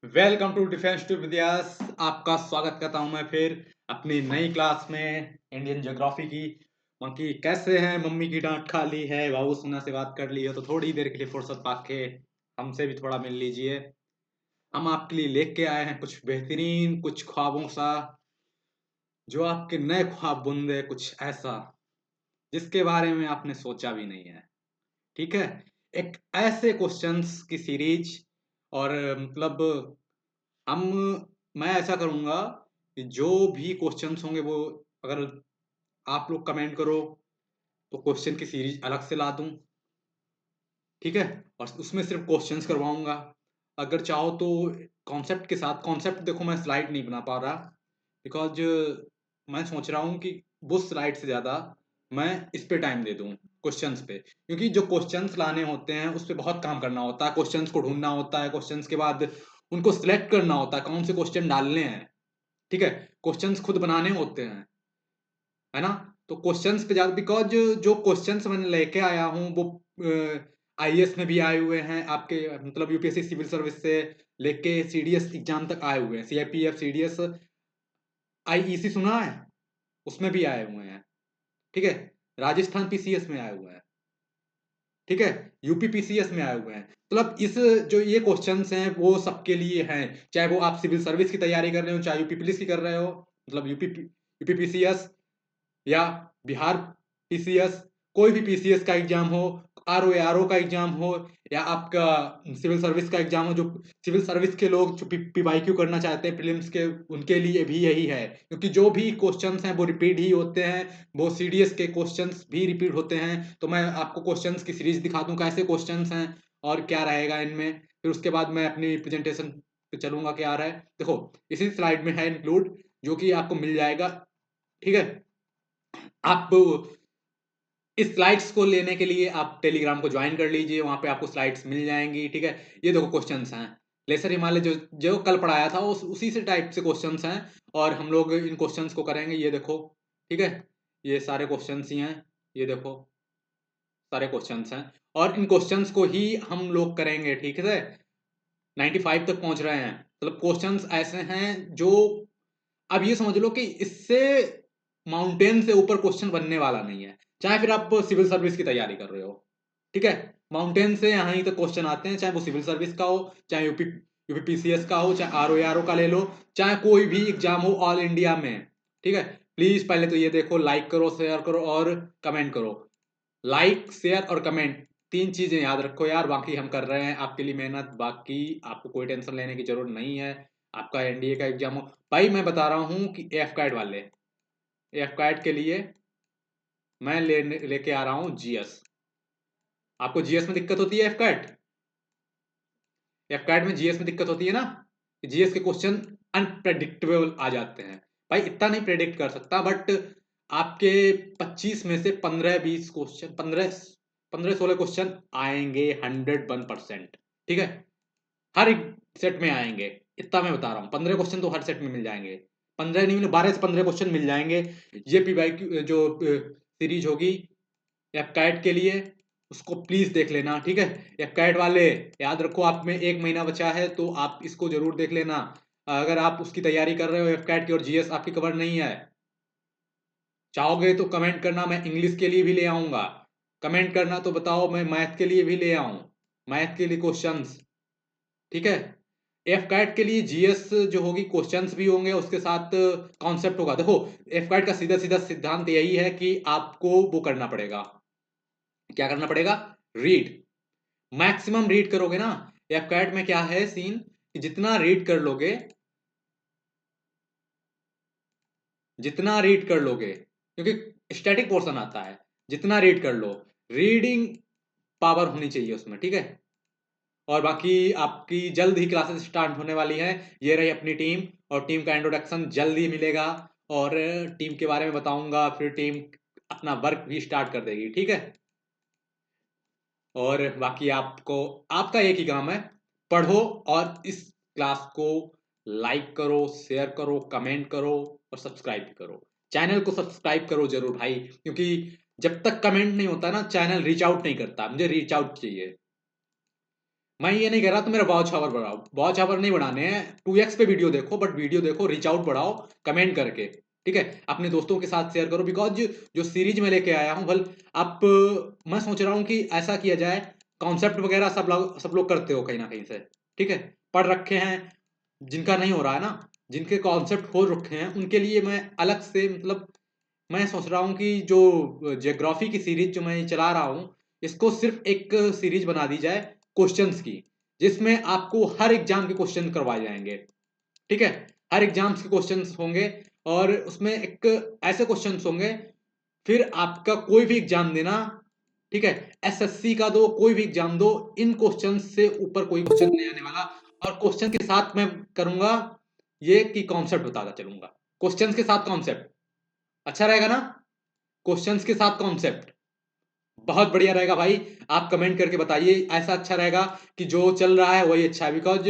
Welcome to defence to विद्यास। आपका स्वागत करता हूं मैं फिर अपनी नई क्लास में इंडियन ज्योग्राफी की। बाकी कैसे हैं? मम्मी की डांट खा ली है, बाबू सोना से बात कर ली है, तो थोड़ी देर के लिए फुर्सत पाके हमसे भी थोड़ा मिल लीजिए। हम आपके लिए लेके आए हैं कुछ बेहतरीन, कुछ ख्वाबों सा, जो आपके नए ख्वाब बुनदे, कुछ ऐसा जिसके बारे में आपने सोचा भी नहीं है। ठीक है, एक ऐसे क्वेश्चंस की सीरीज। और मतलब हम मैं ऐसा करूंगा कि जो भी क्वेश्चंस होंगे वो, अगर आप लोग कमेंट करो तो क्वेश्चन की सीरीज अलग से ला दूं। ठीक है, और उसमें सिर्फ क्वेश्चंस करवाऊंगा। अगर चाहो तो कॉन्सेप्ट के साथ, कॉन्सेप्ट देखो मैं स्लाइड नहीं बना पा रहा बिकॉज मैं सोच रहा हूँ कि वो स्लाइड से ज़्यादा मैं इस पे टाइम दे दूँ, क्वेश्चंस पे, क्योंकि जो क्वेश्चंस लाने होते हैं उस पे बहुत काम करना होता है। क्वेश्चंस को ढूंढना होता है, क्वेश्चंस के बाद उनको सिलेक्ट करना होता है कौन से क्वेश्चन डालने हैं। ठीक है, क्वेश्चंस खुद बनाने होते हैं, है ना। तो क्वेश्चंस पे ज्यादा, बिकॉज जो क्वेश्चंस मैंने लेके आया हूँ वो आईएएस में भी आए हुए हैं आपके, मतलब यूपीएससी सिविल सर्विस से लेके सीडीएस एग्जाम तक आए हुए हैं। सीआईपीएफ, सीडीएस, आईईसी सुना है, उसमें भी आए हुए हैं। ठीक है, राजस्थान पीसीएस में आए हुए हैं। ठीक है, यूपी पीसीएस में आए हुए हैं। मतलब इस जो ये क्वेश्चंस हैं वो सबके लिए हैं, चाहे वो आप सिविल सर्विस की तैयारी कर रहे हो, चाहे यूपी पुलिस की कर रहे हो, मतलब यूपी पीसीएस या बिहार पीसीएस, कोई भी पीसीएस का एग्जाम हो, आरओ का एग्जाम हो, या आपका सिविल सर्विस का एग्जाम हो, जो सिविल सर्विस के लोग जो पीवाईक्यू करना चाहते हैं प्रीलिम्स के, उनके लिए भी यही है। क्योंकि जो भी क्वेश्चंस हैं वो रिपीट ही होते हैं, वो सीडीएस के क्वेश्चंस भी रिपीट होते हैं। तो मैं आपको क्वेश्चंस की सीरीज दिखा दूं कैसे क्वेश्चंस हैं और क्या रहेगा इनमें, फिर उसके बाद मैं अपनी प्रेजेंटेशन पे चलूंगा क्या आ रहा है। देखो, इसी स्लाइड में है इंक्लूड, जो कि आपको मिल जाएगा। ठीक है, आप इस स्लाइड्स को लेने के लिए आप टेलीग्राम को ज्वाइन कर लीजिए, वहां पे आपको स्लाइड्स मिल जाएंगी। ठीक है, ये देखो क्वेश्चंस हैं, लेसर हिमालय जो जो कल पढ़ाया था उसी से टाइप से क्वेश्चंस हैं, और हम लोग इन क्वेश्चंस को करेंगे। ये देखो, ठीक है, ये सारे क्वेश्चंस ही हैं, ये देखो सारे क्वेश्चंस हैं, और इन क्वेश्चंस को ही हम लोग करेंगे। ठीक है, 95 तक पहुंच रहे हैं। मतलब क्वेश्चंस ऐसे हैं जो, अब ये समझ लो कि इससे माउंटेन से ऊपर क्वेश्चन बनने वाला नहीं है। चाहे फिर आप सिविल सर्विस की तैयारी कर रहे हो, ठीक है, माउंटेन से यहाँ ही तक क्वेश्चन आते हैं, चाहे वो सिविल सर्विस का हो, चाहे यूपी पीसीएस का हो, चाहे आरओ का ले लो, चाहे कोई भी एग्जाम हो ऑल इंडिया में। ठीक है, प्लीज पहले तो ये देखो, लाइक करो, शेयर करो और कमेंट करो। लाइक, शेयर और कमेंट, तीन चीजें याद रखो यार। बाकी हम कर रहे हैं आपके लिए मेहनत, बाकी आपको कोई टेंशन लेने की जरूरत नहीं है। आपका एनडीए का एग्जाम हो, भाई मैं बता रहा हूँ कि एफ कैट वाले, एफ कैट के लिए मैं लेके आ रहा हूँ जीएस। आपको जीएस में दिक्कत होती है? एफ कैट में जीएस में दिक्कत होती है ना, जीएस के क्वेश्चन अनप्रेडिक्टेबल आ जाते हैं। भाई इतना नहीं प्रेडिक्ट कर सकता, बट आपके 25 में से 15-20 क्वेश्चन, 15-16 क्वेश्चन आएंगे 101%। ठीक है, हर एक सेट में आएंगे, इतना मैं बता रहा हूँ। 15 क्वेश्चन तो हर सेट में मिल जाएंगे, 15 नहीं, 12 से 15 क्वेश्चन मिल जाएंगे। ये पीवाईक्यू जो सीरीज होगी एफ कैट के लिए, उसको प्लीज देख लेना। ठीक है, एफ कैट वाले, याद रखो आप में एक महीना बचा है, तो आप इसको जरूर देख लेना। अगर आप उसकी तैयारी कर रहे हो एफ कैट की और जीएस आपकी कवर नहीं है, चाहोगे तो कमेंट करना, मैं इंग्लिश के लिए भी ले आऊंगा। कमेंट करना तो बताओ, मैं मैथ के लिए भी ले आऊं, मैथ के लिए क्वेश्चंस। ठीक है, एफ कैट के लिए जीएस जो होगी, क्वेश्चंस भी होंगे, उसके साथ कॉन्सेप्ट होगा। देखो, एफ कैट का सीधा सीधा सिद्धांत यही है कि आपको वो करना पड़ेगा, क्या करना पड़ेगा, रीड, मैक्सिमम रीड करोगे ना। एफ कैट में क्या है सीन, कि जितना रीड कर लोगे, जितना रीड कर लोगे, क्योंकि स्टैटिक पोर्शन आता है, जितना रीड कर लो, रीडिंग पावर होनी चाहिए उसमें। ठीक है, और बाकी आपकी जल्द ही क्लासेस स्टार्ट होने वाली है। ये रही अपनी टीम, और टीम का इंट्रोडक्शन जल्द ही मिलेगा, और टीम के बारे में बताऊंगा, फिर टीम अपना वर्क भी स्टार्ट कर देगी। ठीक है, और बाकी आपको, आपका एक ही काम है, पढ़ो और इस क्लास को लाइक करो, शेयर करो, कमेंट करो और सब्सक्राइब भी करो। चैनल को सब्सक्राइब करो जरूर भाई, क्योंकि जब तक कमेंट नहीं होता ना, चैनल रीच आउट नहीं करता, मुझे रीच आउट चाहिए। मैं ये नहीं कह रहा तो मेरा वॉच आवर बढ़ाओ, वॉच आवर नहीं बढ़ाने हैं, 2x पे वीडियो देखो, बट वीडियो देखो, रीच आउट बढ़ाओ कमेंट करके, ठीक है। अपने दोस्तों के साथ शेयर करो, बिकॉज जो सीरीज में लेके आया हूँ, आप मैं सोच रहा हूँ कि ऐसा किया जाए, कॉन्सेप्ट वगैरह सब लोग करते हो कहीं ना कहीं से, ठीक है, पढ़ रखे हैं। जिनका नहीं हो रहा है ना, जिनके कॉन्सेप्ट हो रखे हैं, उनके लिए मैं अलग से, मतलब मैं सोच रहा हूँ कि जो ज्योग्राफी की सीरीज जो मैं चला रहा हूँ, इसको सिर्फ एक सीरीज बना दी जाए क्वेश्चंस की, जिसमें आपको हर एग्जाम के क्वेश्चन करवाए जाएंगे, ठीक है। हर एग्जाम्स के क्वेश्चंस होंगे, और उसमें एक ऐसे क्वेश्चंस होंगे, फिर आपका कोई भी एग्जाम देना, ठीक है, एसएससी का दो, कोई भी एग्जाम दो, इन क्वेश्चन से ऊपर कोई क्वेश्चन नहीं आने वाला। और क्वेश्चन के साथ मैं करूंगा ये कि कॉन्सेप्ट बताता चलूंगा, क्वेश्चंस के साथ कॉन्सेप्ट, अच्छा रहेगा ना? क्वेश्चंस के साथ कॉन्सेप्ट बहुत बढ़िया रहेगा भाई। आप कमेंट करके बताइए, ऐसा अच्छा रहेगा कि जो चल रहा है वही अच्छा है, बिकॉज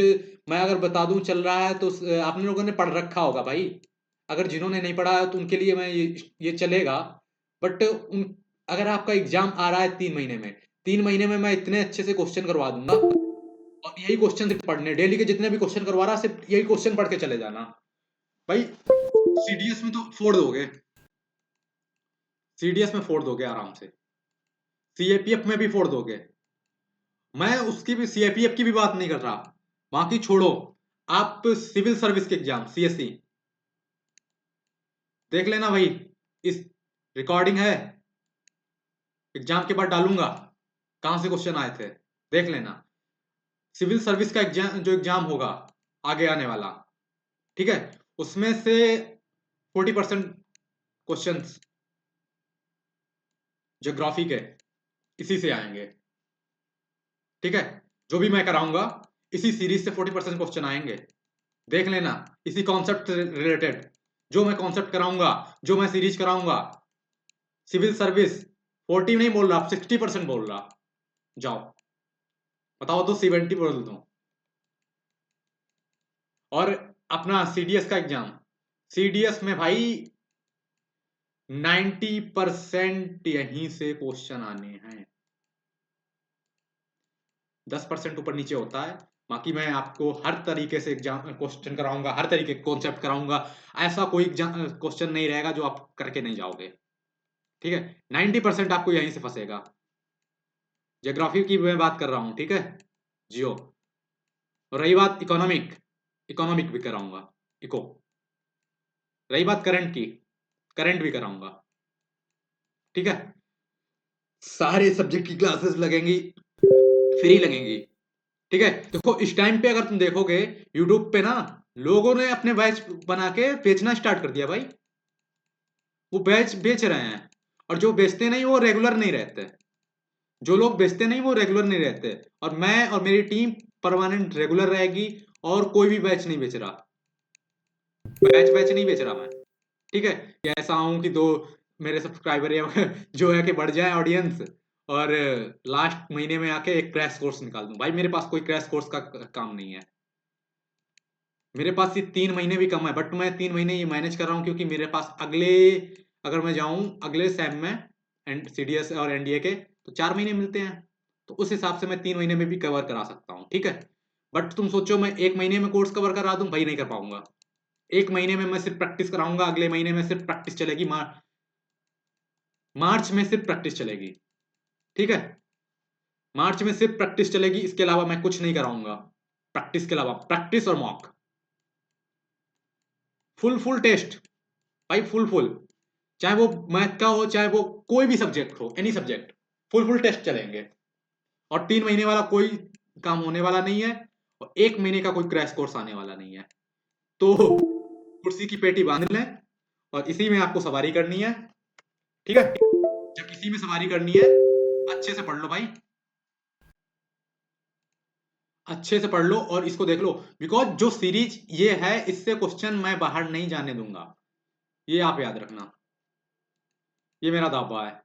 मैं अगर बता दूं चल रहा है तो आपने लोगों ने पढ़ रखा होगा भाई। अगर जिन्होंने नहीं पढ़ा है तो उनके लिए मैं ये चलेगा, बट अगर आपका एग्जाम आ रहा है 3 महीने में, 3 महीने में मैं इतने अच्छे से क्वेश्चन करवा दूंगा, और यही क्वेश्चन सिर्फ पढ़ने, डेली के जितने भी क्वेश्चन करवा रहा सिर्फ यही क्वेश्चन पढ़ के चले जाना भाई। सीडीएस में तो फोड़ दोगे, सीडीएस में फोड़ दोगे आराम से, सीएपीएफ में भी फोड़ दोगे। मैं उसकी भी, सीएपीएफ की भी बात नहीं कर रहा, बाकी छोड़ो। आप सिविल सर्विस के एग्जाम, सीएससी देख लेना भाई, इस रिकॉर्डिंग है, एग्जाम के बाद डालूंगा, कहां से क्वेश्चन आए थे, देख लेना। सिविल सर्विस का एग्जाम, जो एग्जाम होगा आगे आने वाला, ठीक है, उसमें से 40% क्वेश्चन ज्योग्राफी के इसी से आएंगे, ठीक है। जो भी मैं कराऊंगा, इसी सीरीज से 40% क्वेश्चन आएंगे, देख लेना। इसी कॉन्सेप्ट से रिलेटेड जो मैं कॉन्सेप्ट कराऊंगा, जो मैं सीरीज कराऊंगा, सिविल सर्विस 40 नहीं बोल रहा, 60% बोल रहा। जाओ बताओ तो 70 बोल दो। और अपना सीडीएस का एग्जाम, सीडीएस में भाई 90% यहीं से क्वेश्चन आने हैं, 10% ऊपर नीचे होता है। बाकी मैं आपको हर तरीके से एग्जाम क्वेश्चन कराऊंगा, हर तरीके के कॉन्सेप्ट कराऊंगा, ऐसा कोई क्वेश्चन नहीं रहेगा जो आप करके नहीं जाओगे, ठीक है। 90% आपको यहीं से फंसेगा। ज्योग्राफी की मैं बात कर रहा हूँ, ठीक है, जियो। और रही बात इकोनॉमिक, इकोनॉमिक भी कराऊंगा, इको। रही बात करंट की, करंट भी कराऊंगा, ठीक है। सारे सब्जेक्ट की क्लासेस लगेंगी, फ्री लगेंगी, ठीक है। देखो इस टाइम पे अगर तुम देखोगे यूट्यूब पे ना, लोगों ने अपने बैच बना के बेचना स्टार्ट कर दिया भाई, वो बैच बेच रहे हैं। और जो बेचते नहीं वो रेगुलर नहीं रहते, जो लोग बेचते नहीं वो रेगुलर नहीं रहते। और मैं और मेरी टीम परमानेंट रेगुलर रहेगी, और कोई भी बैच नहीं बेच रहा, बैच बैच नहीं बेच रहा मैं, ठीक है। कि ऐसा हूं कि दो मेरे सब्सक्राइबर या जो है कि बढ़ जाए ऑडियंस, और लास्ट महीने में आके एक क्रैश कोर्स निकाल दूं। भाई मेरे पास कोई क्रैश कोर्स का काम नहीं है, मेरे पास ये 3 महीने भी कम है, बट मैं 3 महीने ये मैनेज कर रहा हूँ, क्योंकि मेरे पास अगले, अगर मैं जाऊं अगले सेम में एंड सीडीएस और एनडीए के, तो 4 महीने मिलते हैं, तो उस हिसाब से मैं 3 महीने में भी कवर करा सकता हूँ, ठीक है। बट तुम सोचो मैं 1 महीने में कोर्स कवर करा दूं, भाई नहीं कर पाऊंगा। 1 महीने में मैं सिर्फ प्रैक्टिस कराऊंगा, अगले महीने में सिर्फ प्रैक्टिस चलेगी, मार्च में सिर्फ प्रैक्टिस चलेगी, ठीक है। मार्च में सिर्फ प्रैक्टिस चलेगी, इसके अलावा मैं कुछ नहीं कराऊंगा। प्रैक्टिस के अलावा, प्रैक्टिस और मॉक, फुल फुल टेस्ट भाई, फुल फुल, चाहे वो मैथ का हो, चाहे वो कोई भी सब्जेक्ट हो, any subject, full full test चलेंगे। और 3 महीने वाला कोई काम होने वाला नहीं है, और 1 महीने का कोई क्रैश कोर्स आने वाला नहीं है। तो कुर्सी की पेटी बांध लें, और इसी में आपको सवारी करनी है, ठीक है। जब इसी में सवारी करनी है, अच्छे से पढ़ लो भाई, अच्छे से पढ़ लो और इसको देख लो, बिकॉज जो सीरीज ये है, इससे क्वेश्चन मैं बाहर नहीं जाने दूंगा, ये आप याद रखना, ये मेरा दावा है।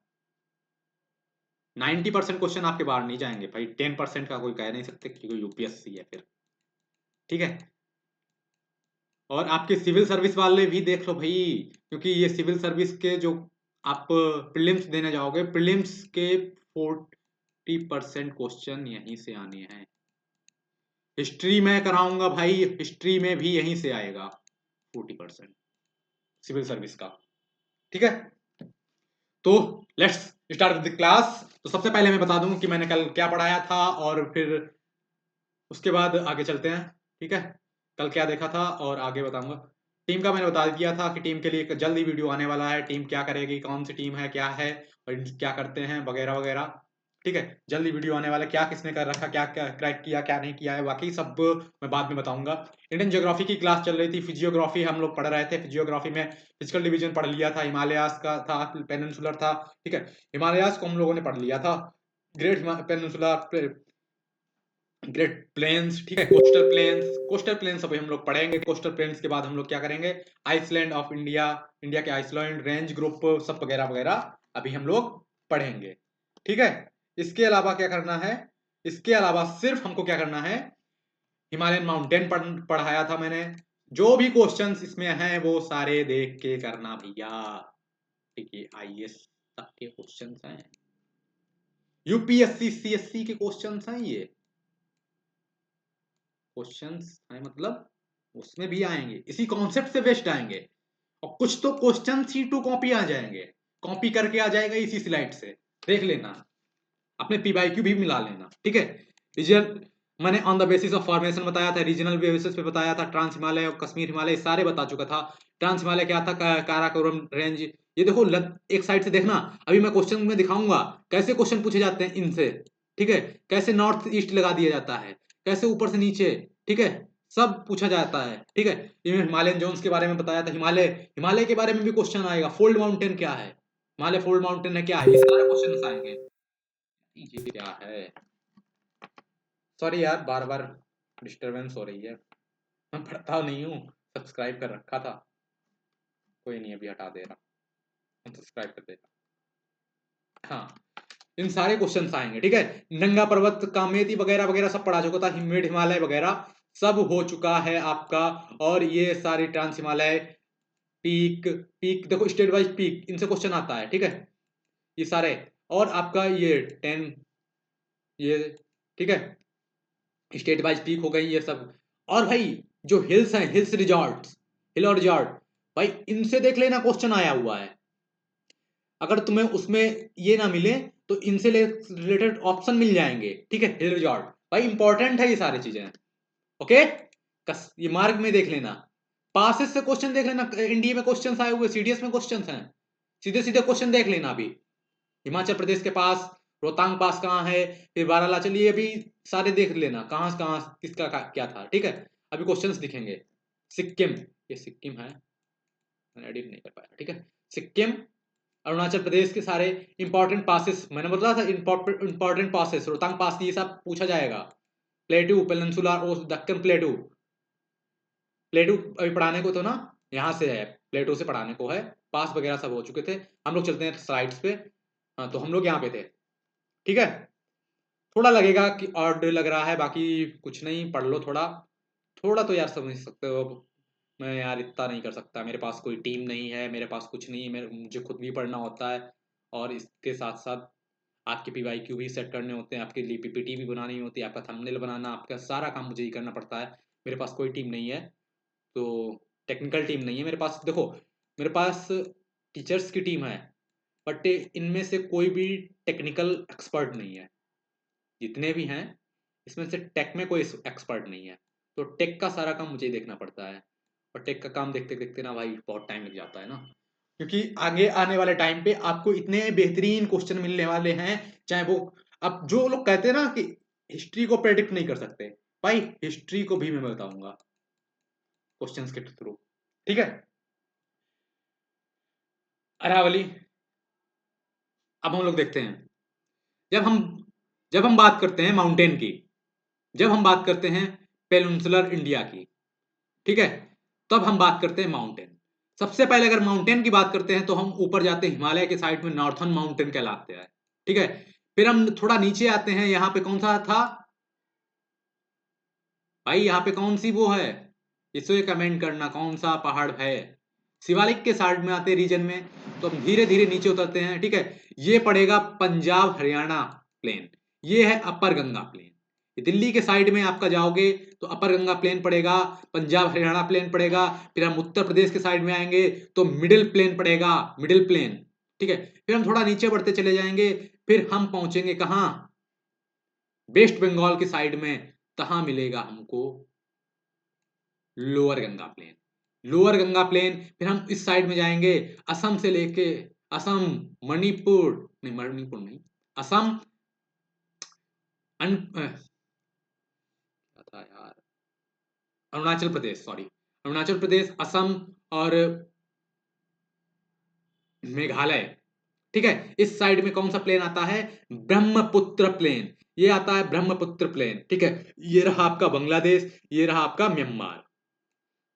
90% क्वेश्चन आपके बाहर नहीं जाएंगे भाई, 10% का कोई कह नहीं सकते कि कोई यूपीएससी है फिर, ठीक है। और आपके सिविल सर्विस वाले भी देख लो भाई, क्योंकि ये सिविल सर्विस के जो आप प्रीलिम्स देने जाओगे, प्रीलिम्स के 40% क्वेश्चन यहीं से आने हैं, हिस्ट्री में कराऊंगा भाई, हिस्ट्री में भी यहीं से आएगा 40% सिविल सर्विस का। ठीक है, तो let's start with the class. तो सबसे पहले मैं बता दूं कि मैंने कल क्या पढ़ाया था और फिर उसके बाद आगे चलते हैं। ठीक है, कल क्या देखा था और आगे बताऊंगा। टीम का मैंने बता दिया था कि टीम के लिए एक जल्दी वीडियो आने वाला है, टीम क्या करेगी, कौन सी टीम है, क्या है और क्या करते हैं वगैरह वगैरह। ठीक है, जल्दी वीडियो आने वाला, क्या किसने कर रखा, क्या क्या क्रैक किया, क्या नहीं किया है, बाकी सब मैं बाद में बताऊंगा। इंडियन ज्योग्राफी की क्लास चल रही थी, फिजियोग्राफी हम लोग पढ़ रहे थे। फिजियोग्राफी में फिजिकल डिवीजन पढ़ लिया था, हिमालयास का था, पेनिनसुलर था। ठीक है, हिमालयास को हम लोगों ने पढ़ लिया था, ग्रेट पेनिनसुलर, ग्रेट प्लेन्स। ठीक है, कोस्टल प्लेन्स, कोस्टल प्लेन्स अभी हम लोग पढ़ेंगे। कोस्टल प्लेन्स के बाद हम लोग क्या करेंगे, आइसलैंड ऑफ इंडिया, इंडिया के आइसलैंड रेंज ग्रुप सब वगैरह वगैरह अभी हम लोग पढ़ेंगे। ठीक है, इसके अलावा क्या करना है, इसके अलावा सिर्फ हमको क्या करना है, हिमालयन माउंटेन पढ़ाया था मैंने। जो भी क्वेश्चंस इसमें हैं वो सारे देख के करना भैया। ठीक है, आईएएस तक के क्वेश्चंस हैं, यूपीएससी सीएससी के क्वेश्चंस हैं ये। क्वेश्चंस हैं मतलब उसमें भी आएंगे, इसी कॉन्सेप्ट से बेस्ड आएंगे। और कुछ तो क्वेश्चन C2 कॉपी आ जाएंगे, कॉपी करके आ जाएगा इसी स्लाइड से, देख लेना, अपने पीवाईक्यू भी मिला लेना। ठीक है, रीजनल मैंने on the basis of formation बताया था, रीजनल बेसिस पे बताया था, ट्रांस हिमालय और कश्मीर हिमालय सारे बता चुका था। ट्रांस हिमालय क्या था, काराकोरम रेंज। ये देखो एक साइड से देखना, अभी मैं क्वेश्चन में दिखाऊंगा कैसे क्वेश्चन पूछे जाते हैं इनसे। ठीक है, कैसे नॉर्थ ईस्ट लगा दिया जाता है, कैसे ऊपर से नीचे, ठीक है, सब पूछा जाता है। ठीक है, ये हिमालयन जोन्स के बारे में बताया था, हिमालय, हिमालय के बारे में भी क्वेश्चन आएगा, फोल्ड माउंटेन क्या है, हिमालय फोल्ड माउंटेन है क्या है, ये सारे क्वेश्चन आएंगे। ये क्या है, सॉरी यार बार बार डिस्टरबेंस हो रही है, मैं पढ़ता नहीं हूँ, सब्सक्राइब कर रखा था, कोई नहीं अभी हटा दे रहा, सब्सक्राइब कर देगा। हाँ, इन सारे क्वेश्चंस आएंगे। ठीक है, नंगा पर्वत, कामेती वगैरह वगैरह सब पढ़ा चुका था, हिमेड हिमालय वगैरह सब हो चुका है आपका। और ये सारी ट्रांस हिमालय, पीक, पीक देखो स्टेट वाइज पीक, इनसे क्वेश्चन आता है। ठीक है, ये सारे, और आपका ये 10, ये, ठीक है, स्टेट वाइज पीक हो गई ये सब। और भाई जो हिल्स हैं, हिल्स रिजॉर्ट, हिल और रिजॉर्ट, भाई इनसे देख लेना क्वेश्चन आया हुआ है। अगर तुम्हें उसमें ये ना मिले तो इनसे रिलेटेड ऑप्शन मिल जाएंगे। ठीक है, हिल रिजॉर्ट भाई इंपॉर्टेंट है ये सारी चीजें। ओके, ये मार्क में देख लेना, पासेस से क्वेश्चन देख लेना, इंडिया में क्वेश्चन आए हुए, सीडीएस में क्वेश्चन हैं, सीधे सीधे क्वेश्चन देख लेना। अभी हिमाचल प्रदेश के पास रोहतांग पास कहाँ है, फिर बारालाचल, ये अभी सारे देख लेना, कहाँ कहाँ किसका क्या था। ठीक है, अभी क्वेश्चंस दिखेंगे। सिक्किम, ये सिक्किम है, मैंने एडिट नहीं कर पाया। ठीक है, सिक्किम, अरुणाचल प्रदेश के सारे इंपॉर्टेंट पासेस, मैंने बोला था इंपॉर्टेंट पासेस, रोहतांग पास, ये सब पूछा जाएगा। प्लेटू, पेनिनसुला और दक्कन प्लेटू, प्लेटू अभी पढ़ाने को तो ना, यहाँ से है, प्लेटू से पढ़ाने को है, पास वगैरह सब हो चुके थे। हम लोग चलते हैं स्लाइड्स पे। हाँ, तो हम लोग यहाँ पे थे। ठीक है, थोड़ा लगेगा कि ऑड लग रहा है, बाकी कुछ नहीं, पढ़ लो थोड़ा, थोड़ा तो यार समझ सकते हो। मैं यार इतना नहीं कर सकता, मेरे पास कोई टीम नहीं है, मेरे पास कुछ नहीं है, मुझे खुद भी पढ़ना होता है, और इसके साथ साथ आपके पीवाईक्यू भी सेट करने होते हैं, आपके लिए पीपीटी भी बनानी होती है, आपका थंबनेल बनाना, आपका सारा काम मुझे ही करना पड़ता है। मेरे पास कोई टीम नहीं है, तो टेक्निकल टीम नहीं है मेरे पास। देखो मेरे पास टीचर्स की टीम है, बट इनमें से कोई भी टेक्निकल एक्सपर्ट नहीं है, जितने भी हैं इसमें से टेक में कोई एक्सपर्ट नहीं है, तो टेक का सारा काम मुझे ही देखना पड़ता है। और टेक का काम देखते देखते ना भाई बहुत टाइम लग जाता है ना, क्योंकि आगे आने वाले टाइम पे आपको इतने बेहतरीन क्वेश्चन मिलने वाले हैं, चाहे वो, अब जो लोग कहते हैं ना कि हिस्ट्री को प्रेडिक्ट नहीं कर सकते, भाई हिस्ट्री को भी मैं बताऊंगा क्वेश्चंस के थ्रू। ठीक है, अरावली, अब हम लोग देखते हैं, जब हम जब हम बात करते हैं माउंटेन की, जब हम बात करते हैं पेनिनसुलर इंडिया की, ठीक है, तब हम बात करते हैं माउंटेन। सबसे पहले अगर माउंटेन की बात करते हैं तो हम ऊपर जाते हैं, हिमालय के साइड में नॉर्थर्न माउंटेन कहलाते हैं। ठीक है, फिर हम थोड़ा नीचे आते हैं, यहाँ पे कौन सा था भाई, यहाँ पे कौन सी वो है, इसे कमेंट करना कौन सा पहाड़ है। शिवालिक के साइड में आते रीजन में, तो हम धीरे धीरे नीचे उतरते हैं। ठीक है, ये पड़ेगा पंजाब हरियाणा प्लेन, ये है अपर गंगा प्लेन, दिल्ली के साइड में आपका जाओगे तो अपर गंगा प्लेन पड़ेगा, पंजाब हरियाणा प्लेन पड़ेगा। फिर हम उत्तर प्रदेश के साइड में आएंगे तो मिडिल प्लेन पड़ेगा, मिडिल प्लेन। ठीक है, फिर हम थोड़ा नीचे बढ़ते चले जाएंगे, फिर हम पहुंचेंगे कहां, वेस्ट बंगाल की साइड में, तहां मिलेगा हमको lower Ganga plain. Lower Ganga plain, फिर हम इस साइड में जाएंगे, असम से लेके, असम, मणिपुर नहीं, मणिपुर नहीं, असम, क्या था यार, अरुणाचल प्रदेश, सॉरी, अरुणाचल प्रदेश, असम और मेघालय। ठीक है, इस साइड में कौन सा प्लेन आता है, ब्रह्मपुत्र प्लेन। ये आता है ब्रह्मपुत्र प्लेन। ठीक है, ये रहा आपका बांग्लादेश, ये रहा आपका म्यांमार।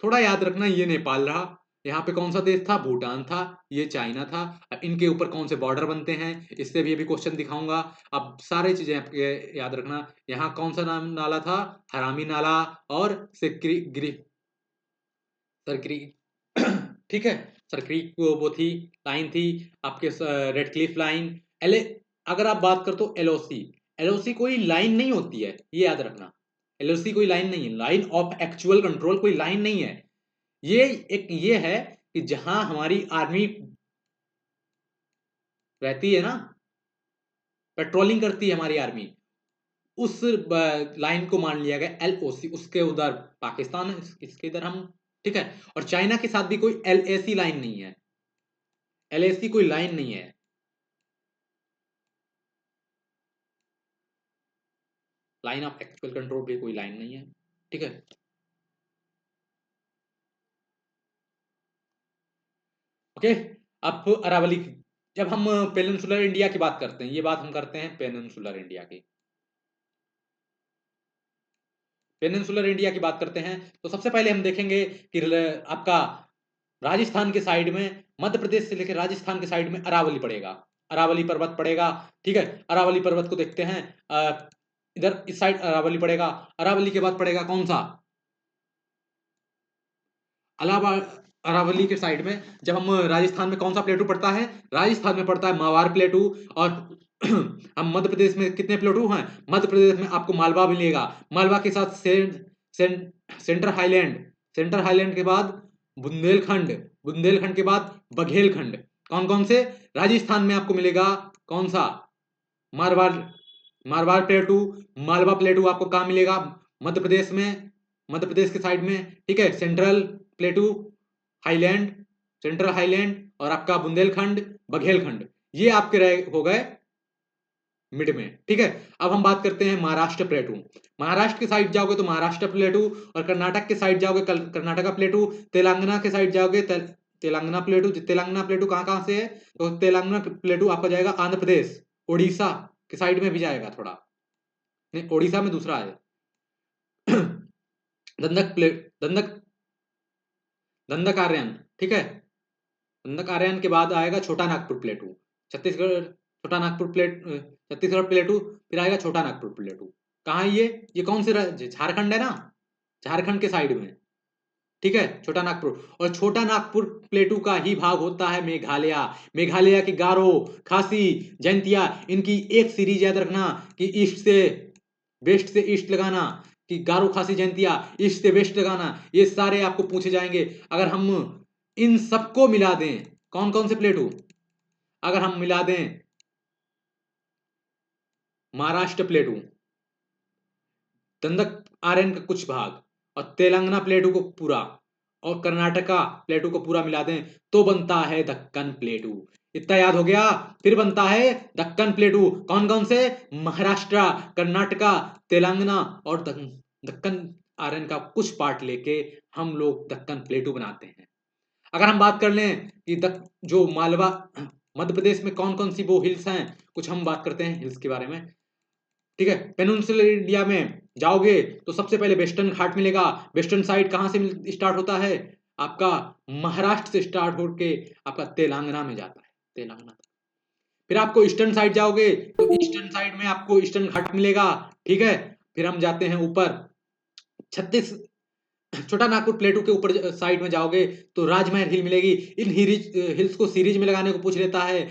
थोड़ा याद रखना, ये नेपाल रहा, यहाँ पे कौन सा देश था, भूटान था, ये चाइना था। अब इनके ऊपर कौन से बॉर्डर बनते हैं, इससे भी अभी क्वेश्चन दिखाऊंगा। अब सारे चीजें आपके याद रखना। यहाँ कौन सा नाम नाला था, हरामी नाला और सिक्री गिरी सरक्री ठीक है, सरक्री वो थी, लाइन थी आपके, रेड क्लिफ लाइन। एल अगर आप बात कर तो एलओसी, एलओसी कोई लाइन नहीं होती है, ये याद रखना। एलओसी कोई लाइन नहीं है, लाइन ऑफ एक्चुअल कंट्रोल कोई लाइन नहीं है। ये एक ये है कि जहां हमारी आर्मी रहती है ना, पेट्रोलिंग करती है हमारी आर्मी, उस लाइन को मान लिया गया एलओसी। उसके उधर पाकिस्तान है, इसके इधर हम। ठीक है, और चाइना के साथ भी कोई एलएसी लाइन नहीं है, एलएसी कोई लाइन नहीं है, लाइन ऑफ एक्चुअल कंट्रोल भी कोई लाइन नहीं है। ठीक है, ओके। अब अरावली, जब हम पेनिनसुलर इंडिया की बात करते हैं, ये बात हम करते हैं पेनिनसुलर इंडिया की, पेनिनसुलर इंडिया की बात करते हैं, तो सबसे पहले हम देखेंगे कि आपका राजस्थान के साइड में, मध्य प्रदेश से लेकर राजस्थान के साइड में अरावली पड़ेगा, अरावली पर्वत पड़ेगा। ठीक है, अरावली पर्वत को देखते हैं, इधर इस साइड अरावली पड़ेगा। अरावली के बाद पड़ेगा कौन सा, अलाहाबाद। अरावली के साइड में जब हम राजस्थान में कौन सा प्लेटू पड़ता है, राजस्थान में पड़ता है मावार प्लेटू। और हम मध्य प्रदेश में कितने प्लेटू हैं, मध्य प्रदेश में आपको मालवा मिलेगा, मालवा के साथ सेंटर हाईलैंड, सेंटर हाईलैंड के बाद बुंदेलखंड, बुंदेलखंड के बाद बघेलखंड। कौन कौन से, राजस्थान में आपको मिलेगा कौन सा, मारवाड़, मारवाड़ प्लेटू, मालवा प्लेटू आपको कहाँ मिलेगा, मध्य प्रदेश में, मध्य प्रदेश के साइड में। ठीक है, सेंट्रल प्लेटू, हाईलैंड, सेंट्रल हाईलैंड और आपका बुंदेलखंड, बघेलखंड, ये आपके रहे हो गए मिड में। ठीक है, अब हम बात करते हैं महाराष्ट्र प्लेटू। महाराष्ट्र के साइड जाओगे तो महाराष्ट्र प्लेटू, और कर्नाटक के साइड जाओगे कर्नाटका प्लेटू, तेलंगाना के साइड जाओगे तेलंगाना प्लेटू। तेलंगाना प्लेटू कहाँ कहाँ से है, तो तेलंगाना प्लेटू आपका जाएगा आंध्र प्रदेश, उड़ीसा के साइड में भी जाएगा थोड़ा, नहीं उड़ीसा में दूसरा है दंडक प्लेट, दंडक, दंडक आर्यन। ठीक है, दंडक आर्यन के बाद आएगा छोटा नागपुर प्लेटू, छत्तीसगढ़, छोटा नागपुर प्लेट, छत्तीसगढ़ प्लेटू, फिर आएगा छोटा नागपुर प्लेटू। कहाँ है ये कौन से राज्य, झारखंड है ना, झारखंड के साइड में। ठीक है, छोटा नागपुर, और छोटा नागपुर प्लेटू का ही भाग होता है मेघालय। मेघालय की गारो, खासी, जैंतिया, इनकी एक सीरीज याद रखना कि ईस्ट से वेस्ट से ईस्ट लगाना, कि गारो, खासी, जैंतिया ईस्ट से वेस्ट लगाना, ये सारे आपको पूछे जाएंगे। अगर हम इन सबको मिला दें, कौन कौन से प्लेटू, अगर हम मिला दें महाराष्ट्र प्लेटू, दंडक आर्यन का कुछ भाग, और तेलंगाना प्लेटू को पूरा, और कर्नाटका प्लेटू को पूरा मिला दें, तो बनता है दक्कन प्लेटू। इतना याद हो गया, फिर बनता है दक्कन प्लेटू। कौन कौन से, महाराष्ट्र, कर्नाटका, तेलंगाना और दक्कन आर्यन का कुछ पार्ट लेके हम लोग दक्कन प्लेटू बनाते हैं। अगर हम बात कर लें कि जो मालवा, मध्य प्रदेश में कौन कौन सी वो हिल्स हैं, कुछ हम बात करते हैं हिल्स के बारे में। ठीक है, पेनिनसुलर इंडिया में जाओगे तो सबसे पहले वेस्टर्न घाट मिलेगा। वेस्टर्न साइड कहाँ से स्टार्ट होता है, आपका महाराष्ट्र से स्टार्ट होके आपका तेलंगाना में जाता है, तेलंगाना। फिर आपको ईस्टर्न साइड जाओगे तो ईस्टर्न साइड में आपको ईस्टर्न घाट मिलेगा। ठीक है, फिर हम जाते हैं ऊपर, छत्तीस, छोटा नागपुर प्लेटू के ऊपर साइड में जाओगे तो राजमहल हिल मिलेगी। इन हिल्स को सीरीज में लगाने को पूछ लेता है।